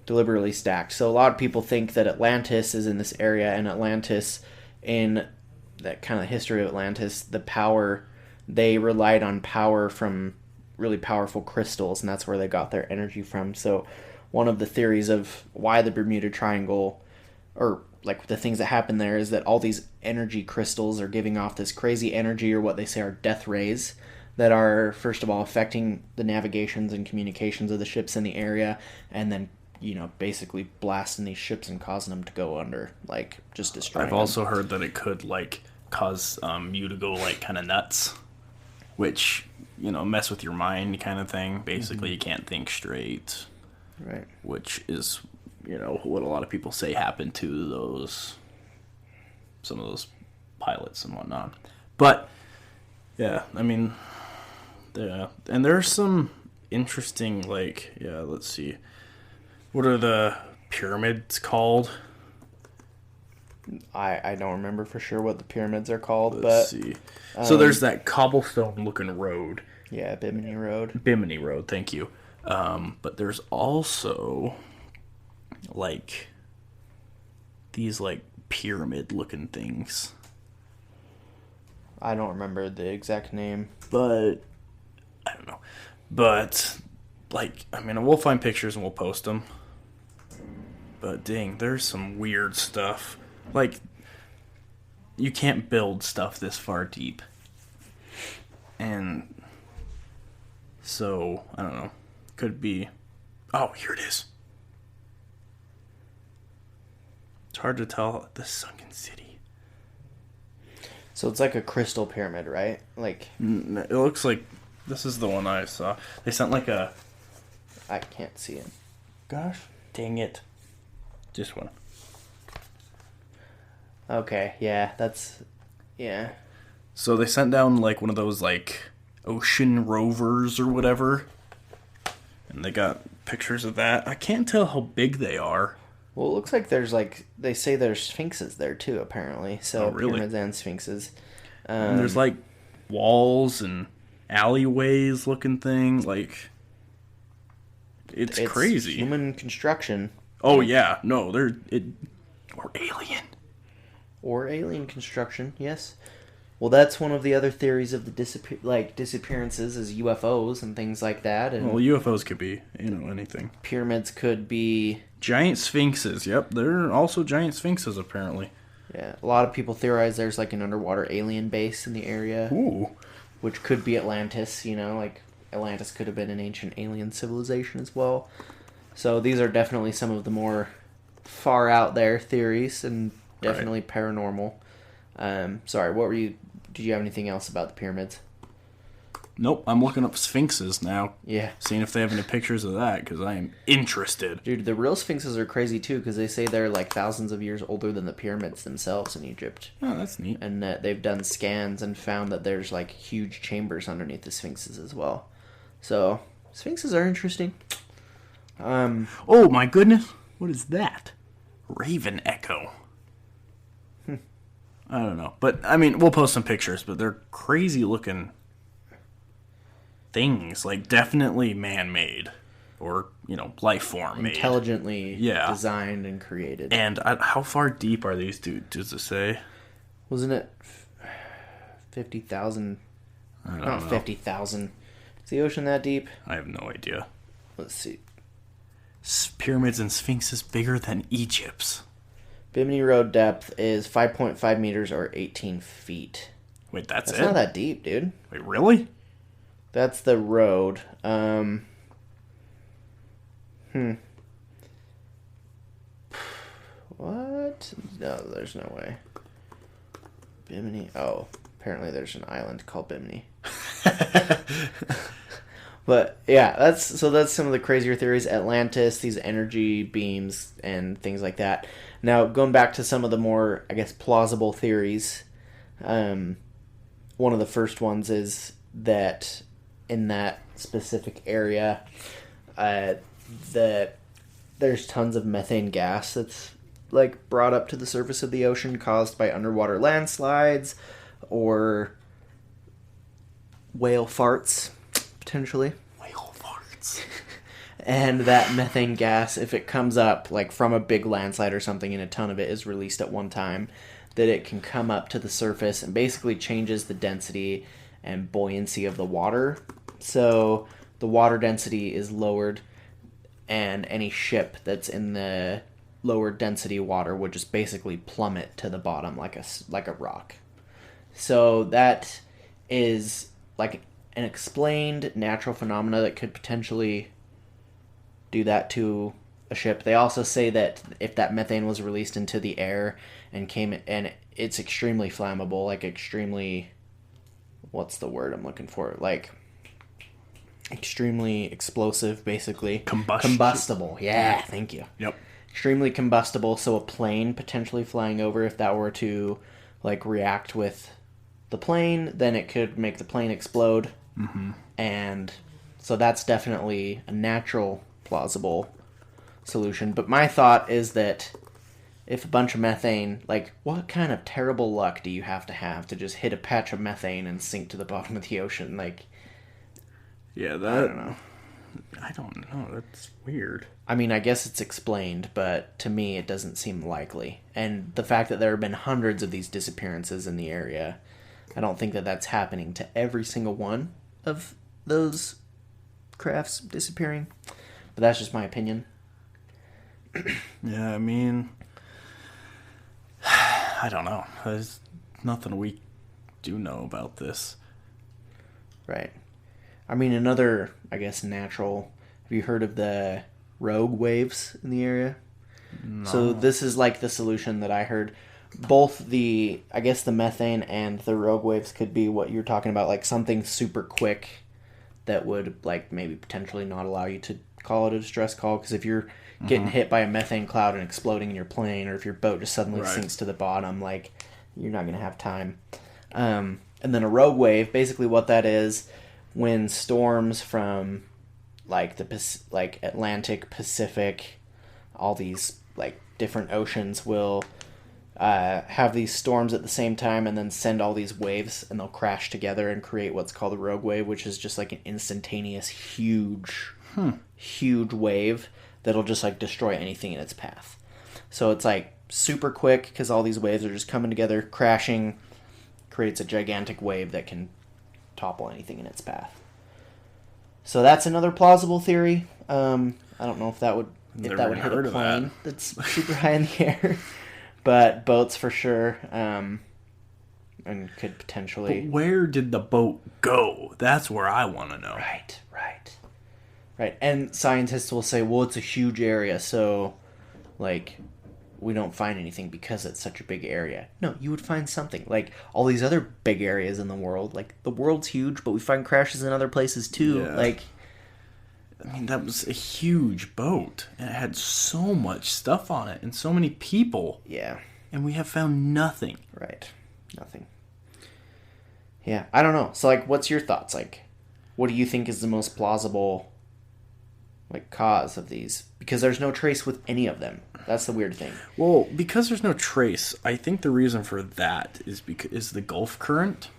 Deliberately stacked. So a lot of people think that Atlantis is in this area, and Atlantis, in that kind of history of Atlantis, the power, they relied on power from really powerful crystals, and that's where they got their energy from. So one of the theories of why the Bermuda Triangle, or like the things that happen there, is that all these energy crystals are giving off this crazy energy, or what they say are death rays, that are, first of all, affecting the navigations and communications of the ships in the area, and then, you know, basically blasting these ships and causing them to go under, like, just destroying I've them. also heard that it could, like, cause you to go, like, kind of nuts, which, you know, mess with your mind kind of thing. Basically, you can't think straight. Right. Which is, you know, what a lot of people say happened to some of those pilots and whatnot. But, yeah, I mean... Yeah, and there's some interesting, like, let's see. What are the pyramids called? I don't remember for sure what the pyramids are called, Let's see. So there's that cobblestone-looking road. Yeah, Bimini Road. Bimini Road, thank you. But there's also, like, these, like, pyramid-looking things. I don't remember the exact name. But... I don't know. But, like, I mean, we'll find pictures and we'll post them. But, dang, there's some weird stuff. Like, you can't build stuff this far deep. And so, I don't know. Could be... Oh, here it is. It's hard to tell. The sunken city. So it's like a crystal pyramid, right? Like... It looks like... This is the one I saw. They sent like a... I can't see it. Gosh, dang it. Just one. Okay, yeah, that's... Yeah. So they sent down like one of those like ocean rovers or whatever. And they got pictures of that. I can't tell how big they are. Well, it looks like there's like... They say there's sphinxes there too, apparently. So, really? Pyramids and sphinxes. And there's like walls and alleyways looking thing, like it's crazy. Human construction. Oh yeah, no, or alien or alien construction. Yes. Well, that's one of the other theories of the disappearances is UFOs and things like that. And well, UFOs could be, you know, anything. Pyramids could be giant sphinxes. Yep, there are also giant sphinxes apparently. Yeah, a lot of people theorize there's like an underwater alien base in the area. Ooh. Which could be Atlantis, you know, like Atlantis could have been an ancient alien civilization as well. So these are definitely some of the more far out there theories and definitely paranormal. Sorry, did you have anything else about the pyramids? Nope, I'm looking up sphinxes now. Yeah. Seeing if they have any pictures of that, because I am interested. Dude, the real sphinxes are crazy too, because they say they're like thousands of years older than the pyramids themselves in Egypt. Oh, that's neat. And they've done scans and found that there's like huge chambers underneath the sphinxes as well. So, sphinxes are interesting. Oh my goodness, what is that? Raven echo. I don't know. But, I mean, we'll post some pictures, but they're crazy looking things, like definitely man-made or, you know, life form made. Intelligently designed and created. And how far deep are these, does it say? Wasn't it 50,000? Not 50,000. Is the ocean that deep? I have no idea. Let's see. Pyramids and sphinxes bigger than Egypt's. Bimini Road depth is 5.5 meters or 18 feet. Wait, that's it? That's not that deep, dude. Wait, really? That's the road. What? No, there's no way. Bimini. Oh, apparently there's an island called Bimini. But yeah, that's some of the crazier theories. Atlantis, these energy beams and things like that. Now, going back to some of the more, I guess, plausible theories. One of the first ones is that in that specific area, that there's tons of methane gas that's like brought up to the surface of the ocean caused by underwater landslides or whale farts, potentially. Whale farts. And that methane gas, if it comes up like from a big landslide or something and a ton of it is released at one time, that it can come up to the surface and basically changes the density and buoyancy of the water. So the water density is lowered, and any ship that's in the lower density water would just basically plummet to the bottom like a rock. So that is like an explained natural phenomena that could potentially do that to a ship. They also say that if that methane was released into the air and it's extremely flammable, like extremely, what's the word I'm looking for? Like extremely explosive, basically. Combustible. Yeah, thank you. Yep. Extremely combustible, so a plane potentially flying over, if that were to like react with the plane, then it could make the plane explode. Mm-hmm. And so that's definitely a natural, plausible solution. But my thought is that if a bunch of methane, like, what kind of terrible luck do you have to just hit a patch of methane and sink to the bottom of the ocean? Like, yeah, I don't know. I don't know. That's weird. I mean, I guess it's explained, but to me it doesn't seem likely. And the fact that there have been hundreds of these disappearances in the area, I don't think that that's happening to every single one of those crafts disappearing. But that's just my opinion. Yeah, I mean, I don't know. There's nothing we do know about this. Right. I mean, another, I guess, natural... Have you heard of the rogue waves in the area? No. So this is like the solution that I heard. Both the methane and the rogue waves could be what you're talking about, like something super quick that would like maybe potentially not allow you to call it a distress call, because if you're getting hit by a methane cloud and exploding in your plane, or if your boat just suddenly sinks to the bottom, like you're not going to have time. And then a rogue wave, basically what that is, when storms from like the Atlantic, Pacific, all these like different oceans will have these storms at the same time and then send all these waves, and they'll crash together and create what's called a rogue wave, which is just like an instantaneous huge wave that'll just like destroy anything in its path. So it's like super quick because all these waves are just coming together, crashing, creates a gigantic wave that can topple anything in its path. So that's another plausible theory. I don't know if that would hit a plane that's super high in the air, but boats for sure, and could potentially. But where did the boat go? That's where I want to know. Right. And scientists will say, well, it's a huge area, so like we don't find anything because it's such a big area. No, you would find something. Like all these other big areas in the world. Like the world's huge, but we find crashes in other places too. Yeah. Like, I mean, that was a huge boat, and it had so much stuff on it and so many people. Yeah. And we have found nothing. Right. Nothing. Yeah, I don't know. So like, what's your thoughts? Like, what do you think is the most plausible like cause of these? Because there's no trace with any of them. That's the weird thing. Well, because there's no trace, I think the reason for that is the Gulf Current.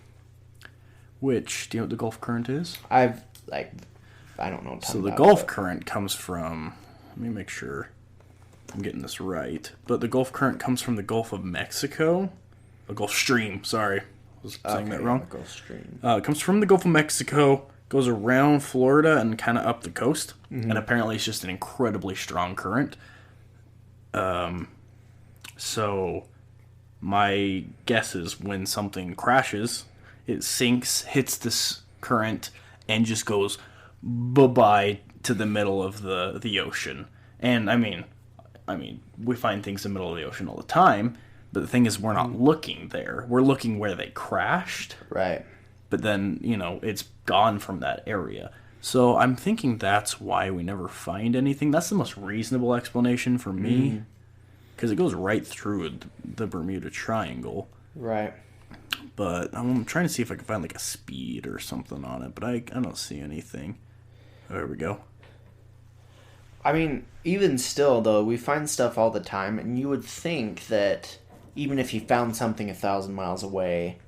Which, do you know what the Gulf Current is? I don't know. So the Gulf Current comes from, let me make sure I'm getting this right, but the Gulf Current comes from the Gulf of Mexico. The Gulf Stream, sorry. I was saying that wrong. Gulf Stream. It comes from the Gulf of Mexico, goes around Florida and kind of up the coast. And apparently it's just an incredibly strong current. So my guess is when something crashes, it sinks, hits this current, and just goes bye-bye to the middle of the ocean. And I mean, we find things in the middle of the ocean all the time, but the thing is we're not looking there. We're looking where they crashed. Right. But then, it's gone from that area. So I'm thinking that's why we never find anything. That's the most reasonable explanation for me. Because it goes right through the Bermuda Triangle. Right. But I'm trying to see if I can find like a speed or something on it. But I don't see anything. There we go. I mean, even still, though, we find stuff all the time. And you would think that even if you found something 1,000 miles away...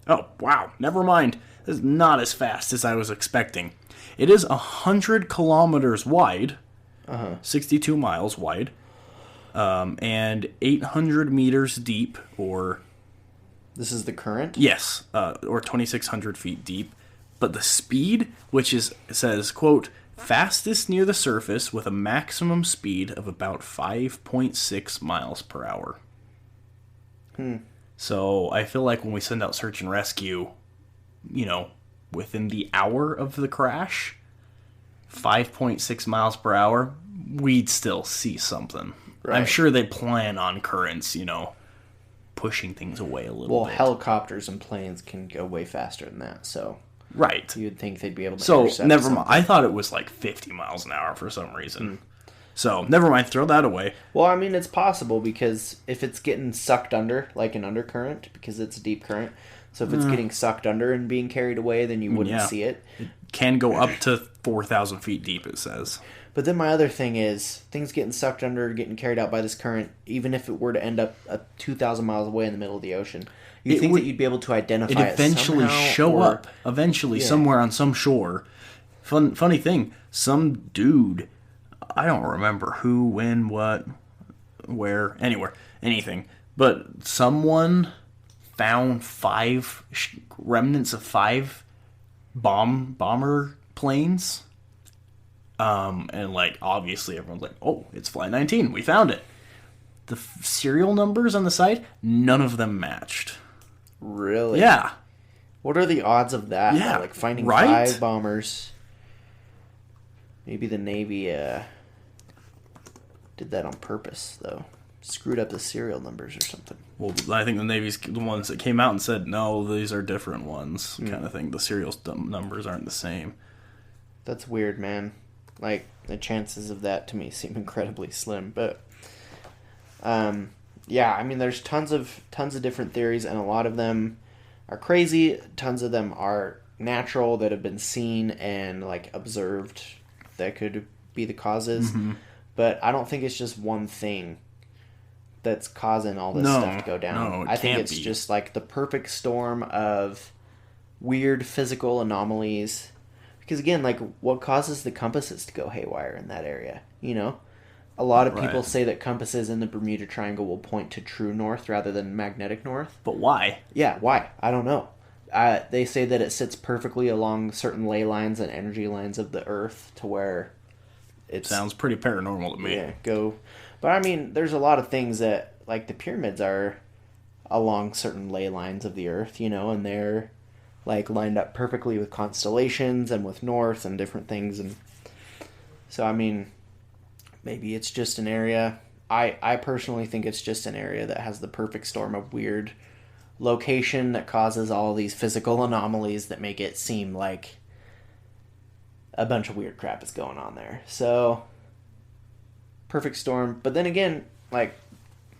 Oh, wow. Never mind. This is not as fast as I was expecting. It is 100 kilometers wide, 62 miles wide, and 800 meters deep, or... This is the current? Yes, or 2,600 feet deep. But the speed, which says, quote, fastest near the surface with a maximum speed of about 5.6 miles per hour. So I feel like when we send out search and rescue, within the hour of the crash, 5.6 miles per hour, we'd still see something. Right. I'm sure they plan on currents, pushing things away a little bit. Well, helicopters and planes can go way faster than that, so... Right. You'd think they'd be able to So, intercept never something. mind. I thought it was like 50 miles an hour for some reason. So, never mind. Throw that away. Well, I mean, it's possible because if it's getting sucked under, like an undercurrent, because it's a deep current, so if it's getting sucked under and being carried away, then you wouldn't see it. It can go up to 4,000 feet deep, it says. But then my other thing is, things getting sucked under, getting carried out by this current, even if it were to end up 2,000 miles away in the middle of the ocean, you'd think that you'd be able to identify it eventually somehow, show or... up. Eventually, somewhere on some shore. Funny thing, some dude, I don't remember who, when, what, where, anywhere, anything, but someone found remnants of 5 bomber planes. And like obviously everyone's like, oh, it's Flight 19, we found it. The serial numbers on the site, none of them matched. Really? Yeah. What are the odds of that? Yeah, Like finding right? 5 bombers. Maybe the Navy did that on purpose, though. Screwed up the serial numbers or something. Well, I think the Navy's the ones that came out and said, no, these are different ones, kind of thing. The serial numbers aren't the same. That's weird, man. Like, the chances of that to me seem incredibly slim. But, yeah, I mean, there's tons of different theories, and a lot of them are crazy. Tons of them are natural, that have been seen and, like, observed that could be the causes. But I don't think it's just one thing that's causing all this stuff to go down. No, I think it's just, like, the perfect storm of weird physical anomalies. Because, again, like, what causes the compasses to go haywire in that area, A lot of people say that compasses in the Bermuda Triangle will point to true north rather than magnetic north. But why? Yeah, why? I don't know. They say that it sits perfectly along certain ley lines and energy lines of the Earth to where it sounds pretty paranormal to me. Yeah, But, I mean, there's a lot of things that, like, the pyramids are along certain ley lines of the Earth, and they're... like lined up perfectly with constellations and with north and different things, and so I mean, maybe it's just an area. I personally think it's just an area that has the perfect storm of weird location that causes all these physical anomalies that make it seem like a bunch of weird crap is going on there. So perfect storm, but then again, like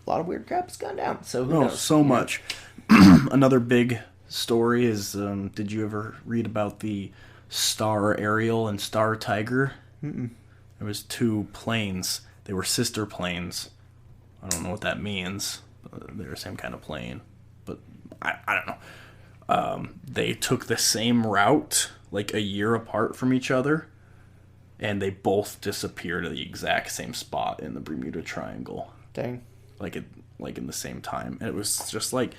a lot of weird crap has gone down. So who knows? So much. Another big story is, did you ever read about the Star Ariel and Star Tiger? There was 2 planes. They were sister planes. I don't know what that means. They're the same kind of plane. But I don't know. They took the same route, like a year apart from each other. And they both disappeared at the exact same spot in the Bermuda Triangle. Dang. Like in the same time. And it was just like...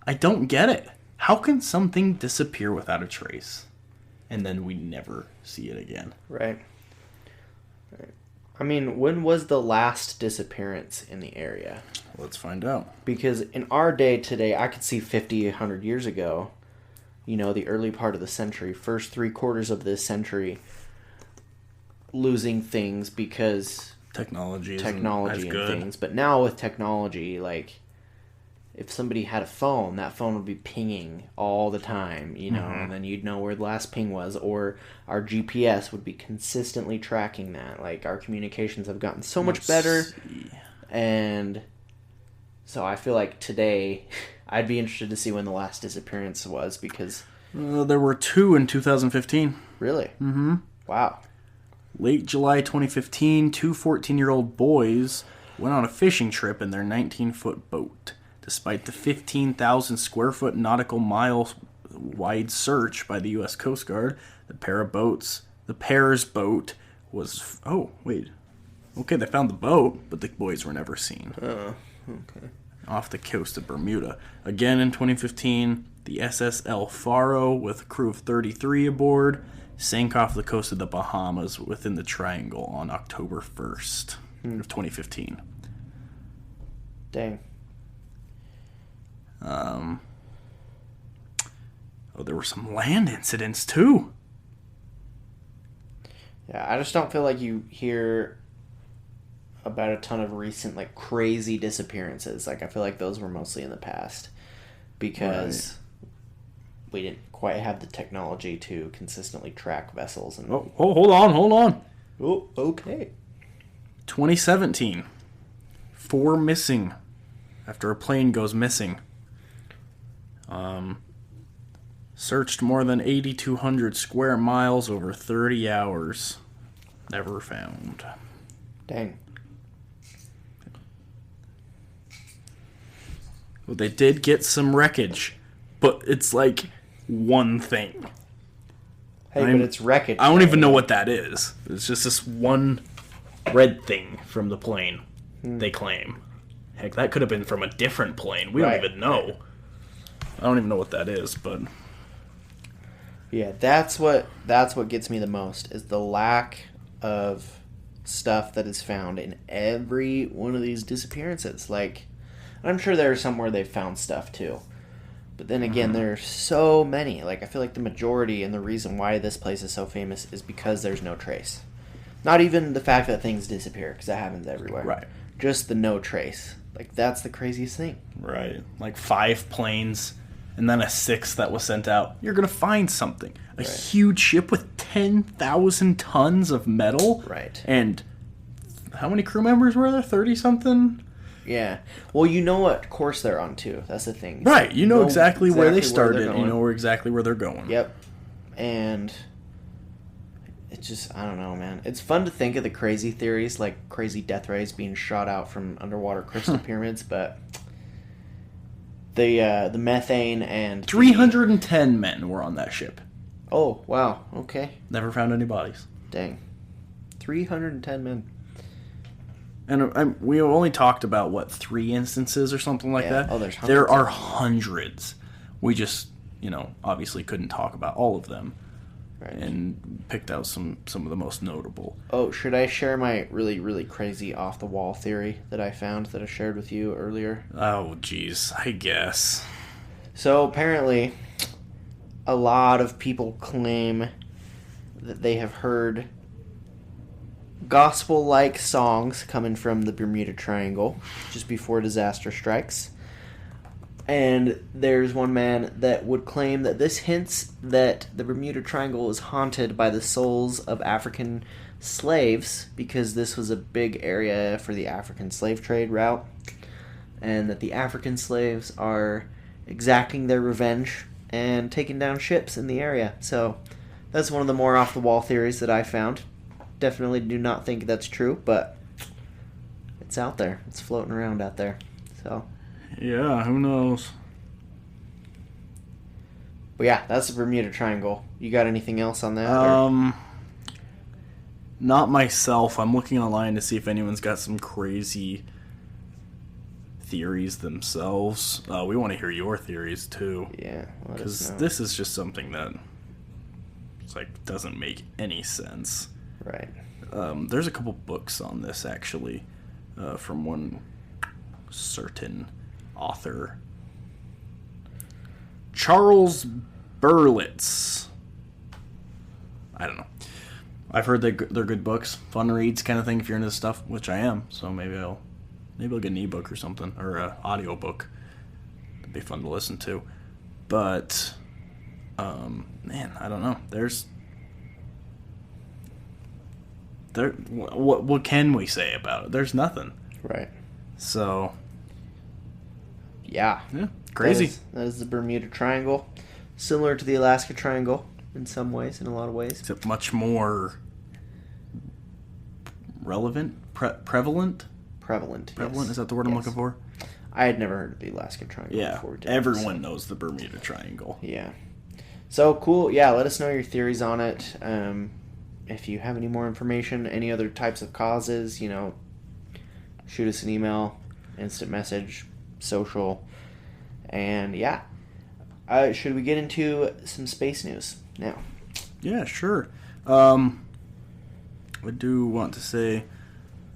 I don't get it. How can something disappear without a trace? And then we never see it again. Right. I mean, when was the last disappearance in the area? Let's find out. Because in our day today, I could see 50, 100 years ago, the early part of the century, first 3/4 of this century, losing things because technology and things. But now with technology, like, if somebody had a phone, that phone would be pinging all the time, and then you'd know where the last ping was, or our GPS would be consistently tracking that. Like, our communications have gotten so much better, and so I feel like today, I'd be interested to see when the last disappearance was, because... there were 2 in 2015. Really? Mm-hmm. Wow. Late July 2015, 2 14-year-old boys went on a fishing trip in their 19-foot boat. Despite the 15,000 square foot nautical mile wide search by the U.S. Coast Guard, the pair's boat was... Oh, wait. Okay, they found the boat, but the boys were never seen. Oh, okay. Off the coast of Bermuda. Again in 2015, the SSL Faro, with a crew of 33 aboard, sank off the coast of the Bahamas within the Triangle on October 1st of 2015. Dang. There were some land incidents too. Yeah, I just don't feel like you hear about a ton of recent, like, crazy disappearances. Like, I feel like those were mostly in the past because we didn't quite have the technology to consistently track vessels. And hold on. Oh, okay. 2017, 4 missing after a plane goes missing. Searched more than 8,200 square miles over 30 hours. Never found. Dang. Well, they did get some wreckage, but it's like one thing. Hey, but it's wreckage. I don't even know what that is. It's just this one red thing from the plane, they claim. Heck, that could have been from a different plane. We don't even know. I don't even know what that is, but... Yeah, that's what gets me the most, is the lack of stuff that is found in every one of these disappearances. Like, I'm sure there's somewhere they've found stuff too. But then again, there's so many. Like, I feel like the majority and the reason why this place is so famous is because there's no trace. Not even the fact that things disappear, because that happens everywhere. Right. Just the no trace. Like, that's the craziest thing. Right. Like 5 planes, and then a 6th that was sent out. You're going to find something. A huge ship with 10,000 tons of metal. Right. And how many crew members were there? 30-something? Yeah. Well, you know what course they're on, too. That's the thing. Right. You know exactly where they started. You know exactly where they're going. Yep. And it's just, I don't know, man. It's fun to think of the crazy theories, like crazy death rays being shot out from underwater crystal pyramids, but the methane and... 310 men were on that ship. Oh, wow. Okay. Never found any bodies. Dang. 310 men. And we only talked about, 3 instances or something like that? Oh, there's hundreds. There are hundreds. We just, obviously couldn't talk about all of them. Right. And picked out some of the most notable. Oh, should I share my really, really crazy off-the-wall theory that I found that I shared with you earlier? Oh, geez. I guess. So, apparently, a lot of people claim that they have heard gospel-like songs coming from the Bermuda Triangle just before disaster strikes. And there's one man that would claim that this hints that the Bermuda Triangle is haunted by the souls of African slaves, because this was a big area for the African slave trade route, and that the African slaves are exacting their revenge and taking down ships in the area. So that's one of the more off-the-wall theories that I found. Definitely do not think that's true, but it's out there. It's floating around out there. So... yeah, who knows? But yeah, that's the Bermuda Triangle. You got anything else on that? Not myself. I'm looking online to see if anyone's got some crazy theories themselves. We want to hear your theories too. Yeah, because this is just something that it's like doesn't make any sense. Right. There's a couple books on this actually, from one certain author, Charles Berlitz. I don't know. I've heard they're good books, fun reads kind of thing if you're into this stuff, which I am. So maybe I'll get an ebook or something, or an audio book. It'd be fun to listen to. But man, I don't know. What can we say about it? There's nothing. Right. So yeah, crazy. That is the Bermuda Triangle, similar to the Alaska Triangle in some ways, in a lot of ways. Except much more relevant, prevalent. Prevalent. Yes. Is that the word I'm looking for? I had never heard of the Alaska Triangle before. Everyone knows the Bermuda Triangle. Yeah. So cool. Yeah, let us know your theories on it. If you have any more information, any other types of causes, shoot us an email, instant message, social, and yeah. Should we get into some space news now? Yeah, sure. I do want to say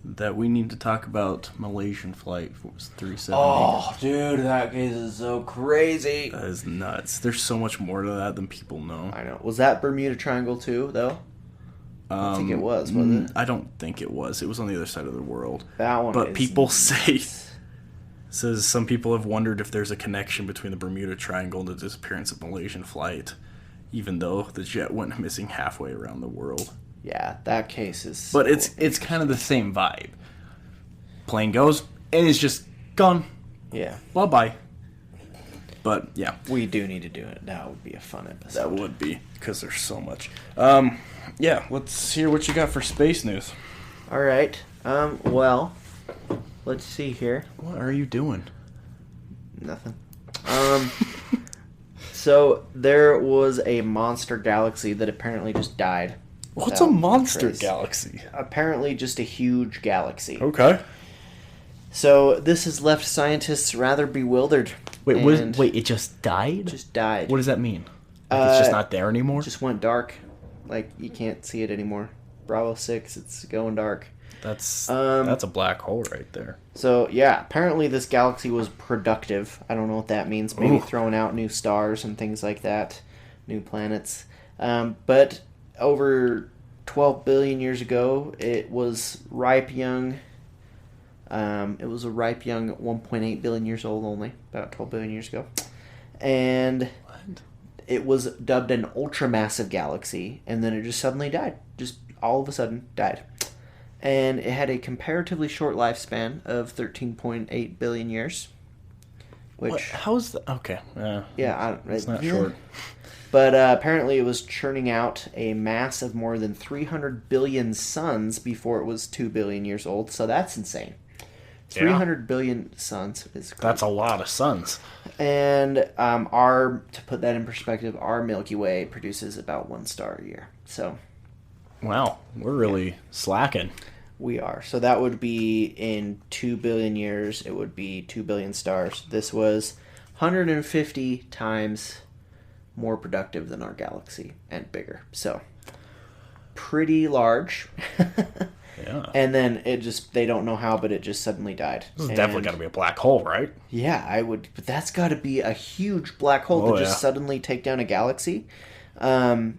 that we need to talk about Malaysian Flight 370. Oh, dude, that case is so crazy. That is nuts. There's so much more to that than people know. I know. Was that Bermuda Triangle too, though? I think it was, wasn't it? I don't think it was. It was on the other side of the world. That one. But people says some people have wondered if there's a connection between the Bermuda Triangle and the disappearance of Malaysian Flight, even though the jet went missing halfway around the world. Yeah, that case is. But it's kind of the same vibe. Plane goes and it's just gone. Yeah. Bye bye. But yeah, we do need to do it. That would be a fun episode. That would be, because there's so much. Yeah, let's hear what you got for space news. All right. Well, let's see here. What are you doing? Nothing. So there was a monster galaxy that apparently just died. What's a monster galaxy? Apparently just a huge galaxy. Okay. So this has left scientists rather bewildered. Wait, it just died? Just died. What does that mean? Like it's just not there anymore? Just went dark. Like, you can't see it anymore. Bravo 6, it's going dark. That's a black hole right there. So, yeah, apparently this galaxy was productive. I don't know what that means. Maybe throwing out new stars and things like that. New planets. But over 12 billion years ago, it was ripe young. It was a ripe young 1.8 billion years old only. About 12 billion years ago. And it was dubbed an ultramassive galaxy, and then it just suddenly died. Just all of a sudden died. And it had a comparatively short lifespan of 13.8 billion years. Which how's the okay? Yeah, it's not short. But apparently it was churning out a mass of more than 300 billion suns before it was 2 billion years old. So that's insane. 300 billion suns is crazy. That's a lot of suns. And to put that in perspective, our Milky Way produces about 1 star a year. So, wow, we're really slacking. We are. So that would be in 2 billion years, it would be 2 billion stars. This was 150 times more productive than our galaxy and bigger. So, pretty large. Yeah. And then they don't know how, but it just suddenly died. This is definitely got to be a black hole, right? Yeah, but that's got to be a huge black hole to just suddenly take down a galaxy. And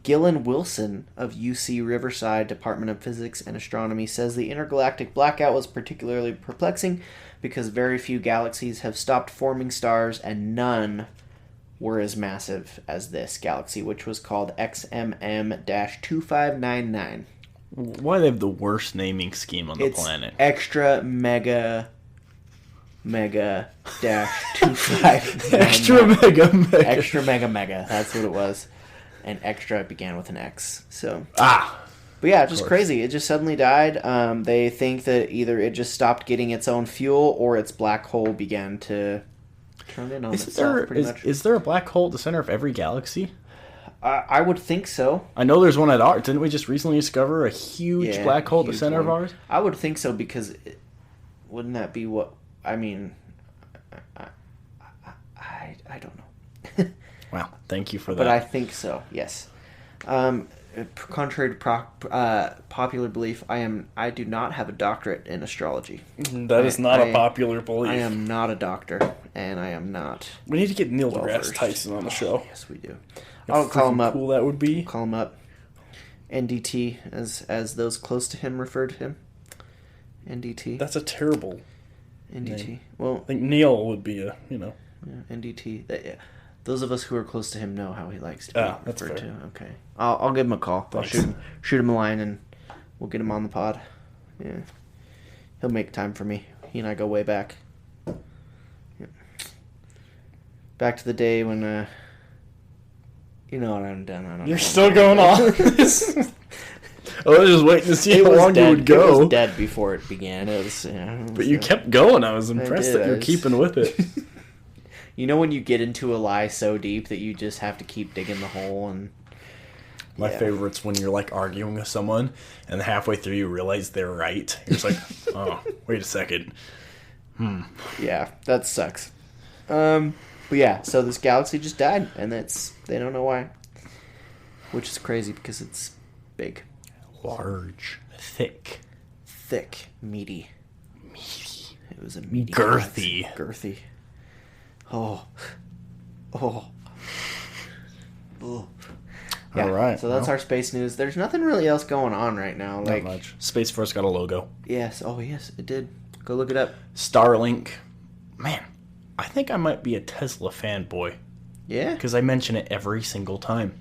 Gillen Wilson of UC Riverside Department of Physics and Astronomy says the intergalactic blackout was particularly perplexing because very few galaxies have stopped forming stars and none were as massive as this galaxy, which was called XMM-2599. Why do they have the worst naming scheme on the planet? Extra mega dash 2599. Extra mega. That's what it was. And extra began with an X. So. But yeah, just crazy. It just suddenly died. They think that either it just stopped getting its own fuel or its black hole began to turn in on itself, pretty much. Is there a black hole at the center of every galaxy? I would think so. I know there's one at ours. Didn't we just recently discover a huge black hole at the huge center of one. ours? I would think so because wouldn't that be what... I mean... I don't know. Wow, thank you for that. But I think so, yes. Contrary to popular belief, I do not have a doctorate in astrology. That is not a popular belief. I am not a doctor, and I am not. We need to get Neil deGrasse versed. Tyson on the show. Yes, we do. How I'll call him up. Cool that would be. Call him up. NDT, as those close to him refer to him. NDT. That's a terrible NDT. name. Well, I think Neil would be a, Yeah, NDT. Those of us who are close to him know how he likes to be that's referred fair. to. Okay, I'll give him a call. Thanks. I'll shoot him a line, and we'll get him on the pod. Yeah, he'll make time for me. He and I go way back. Yeah. Back to the day when, you know what I'm done. I don't You're know. still going on. I was just waiting to see how long you would It go. was dead before it began. It was, But you kept going. I was impressed did. that you're keeping with it. You know when you get into a lie so deep that you just have to keep digging the hole and... My favorite's when you're like arguing with someone and halfway through you realize they're right. You're just like, oh, wait a second. Yeah, that sucks. But yeah, so this galaxy just died, and they don't know why. Which is crazy because it's big. Large. Thick. Thick. Meaty. It was a meaty Girthy. galaxy. Girthy. Oh. Oh. Yeah, All right. So that's our space news. There's nothing really else going on right now. Not much. Space Force got a logo. Yes. Oh, yes, it did. Go look it up. Starlink. Man, I think I might be a Tesla fanboy. Yeah? Because I mention it every single time.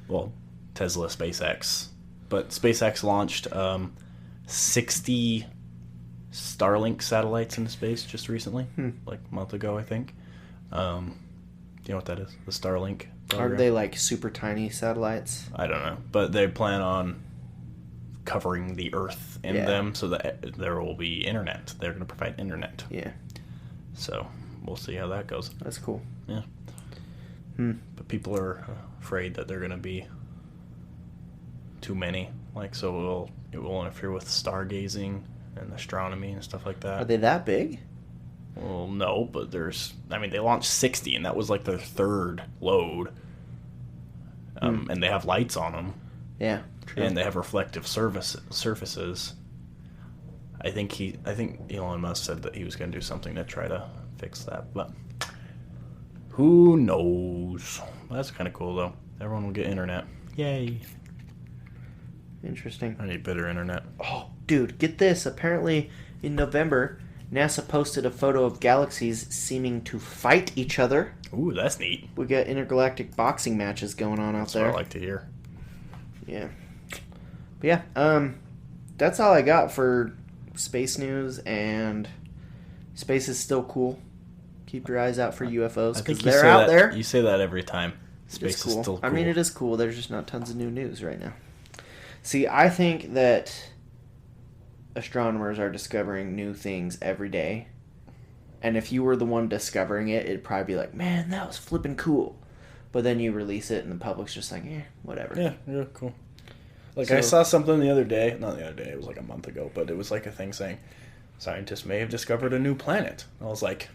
Well, Tesla, SpaceX. But SpaceX launched 60 Starlink satellites into space just recently. Like a month ago, I think. Do you know what that is? The Starlink program? Are they like super tiny satellites? I don't know. But they plan on covering the Earth in them so that there will be internet. They're going to provide internet. Yeah. So we'll see how that goes. That's cool. Yeah. But people are afraid that they're going to be too many. Like, so it will interfere with stargazing and astronomy and stuff like that. Are they that big? Well, no, but they launched 60, and that was like their third load. And they have lights on them. Yeah, true. And they have reflective surfaces. I think Elon Musk said that he was going to do something to try to fix that, but who knows? That's kind of cool, though. Everyone will get internet. Yay. Interesting. I need better internet. Oh, dude, get this. Apparently, in November, NASA posted a photo of galaxies seeming to fight each other. Ooh, that's neat. We got intergalactic boxing matches going on out there. That's what I like to hear. Yeah. But yeah, that's all I got for space news, and space is still cool. Keep your eyes out for UFOs, because they're out there. You say that every time. Space cool. is still cool. I mean, it is cool. There's just not tons of new news right now. See, I think that astronomers are discovering new things every day. And if you were the one discovering it, it'd probably be like, man, that was flipping cool. But then you release it, and the public's just like, whatever. Yeah, cool. Like, I saw something the other day. Not the other day, it was like a month ago. But it was like a thing saying, scientists may have discovered a new planet. I was like,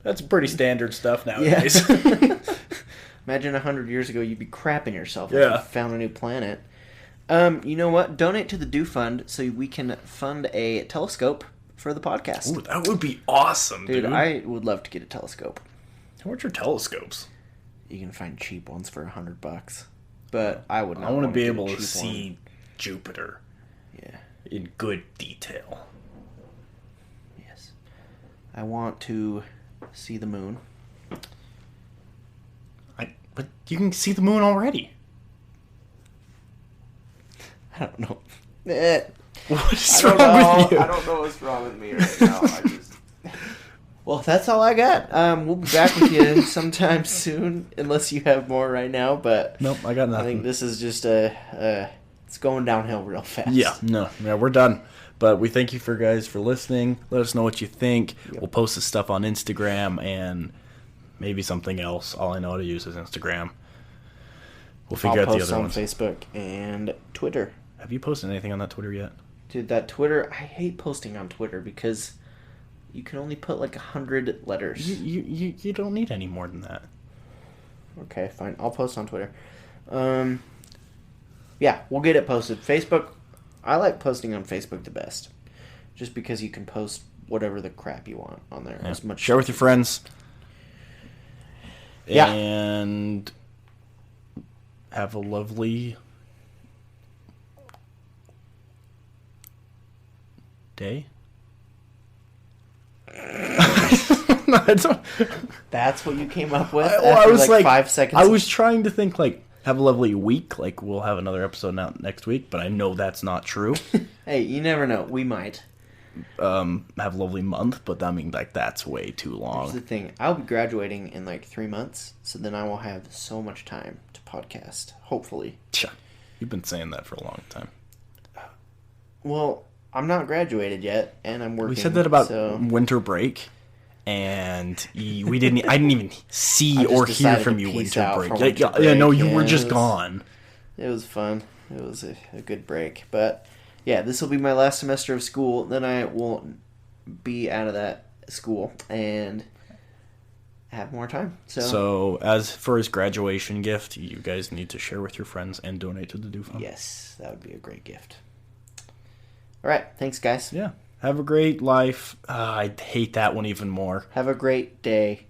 that's pretty standard stuff nowadays. Yeah. Imagine 100 years ago, you'd be crapping yourself if you found a new planet. You know what? Donate to the Do Fund so we can fund a telescope for the podcast. Ooh, that would be awesome, dude. I would love to get a telescope. How much are telescopes? You can find cheap ones for $100, but I would not. I want to be able to to see Jupiter. Yeah. In good detail. Yes. I want to see the moon. But you can see the moon already. I don't know. What is wrong with you? I don't know what's wrong with me right now. Well, that's all I got. We'll be back with you sometime soon, unless you have more right now. But nope, I got nothing. I think this is just it's going downhill real fast. Yeah, we're done. But we thank you guys for listening. Let us know what you think. Yep. We'll post this stuff on Instagram and maybe something else. All I know how to use is Instagram. We'll figure out the post other on ones. Facebook and Twitter. Have you posted anything on that Twitter yet? Dude, that Twitter, I hate posting on Twitter because you can only put like 100 letters. You don't need any more than that. Okay, fine. I'll post on Twitter. Yeah, we'll get it posted. Facebook, I like posting on Facebook the best. Just because you can post whatever the crap you want on there. Yeah. As much Share with your friends. Yeah. And have a lovely day. That's what you came up with I after was like 5 seconds? I was trying to think like, have a lovely week. Like, we'll have another episode out next week, but I know that's not true. Hey, you never know. We might. Have a lovely month, but I mean, like, that's way too Here's long. the thing. I'll be graduating in like 3 months, so then I will have so much time to podcast. Hopefully. Tch, you've been saying that for a long time. Well, I'm not graduated yet, and I'm working. We said that about so winter break, and I didn't even see I just or hear decided from to you peace winter out break. for Yeah, winter yeah, no, break, you were yeah, just it was- gone. It was fun. It was a good break. But yeah, this will be my last semester of school. Then I will be out of that school and have more time. So, as for his graduation gift, you guys need to share with your friends and donate to the Do Fund. Yes, that would be a great gift. All right. Thanks, guys. Yeah. Have a great life. I hate that one even more. Have a great day.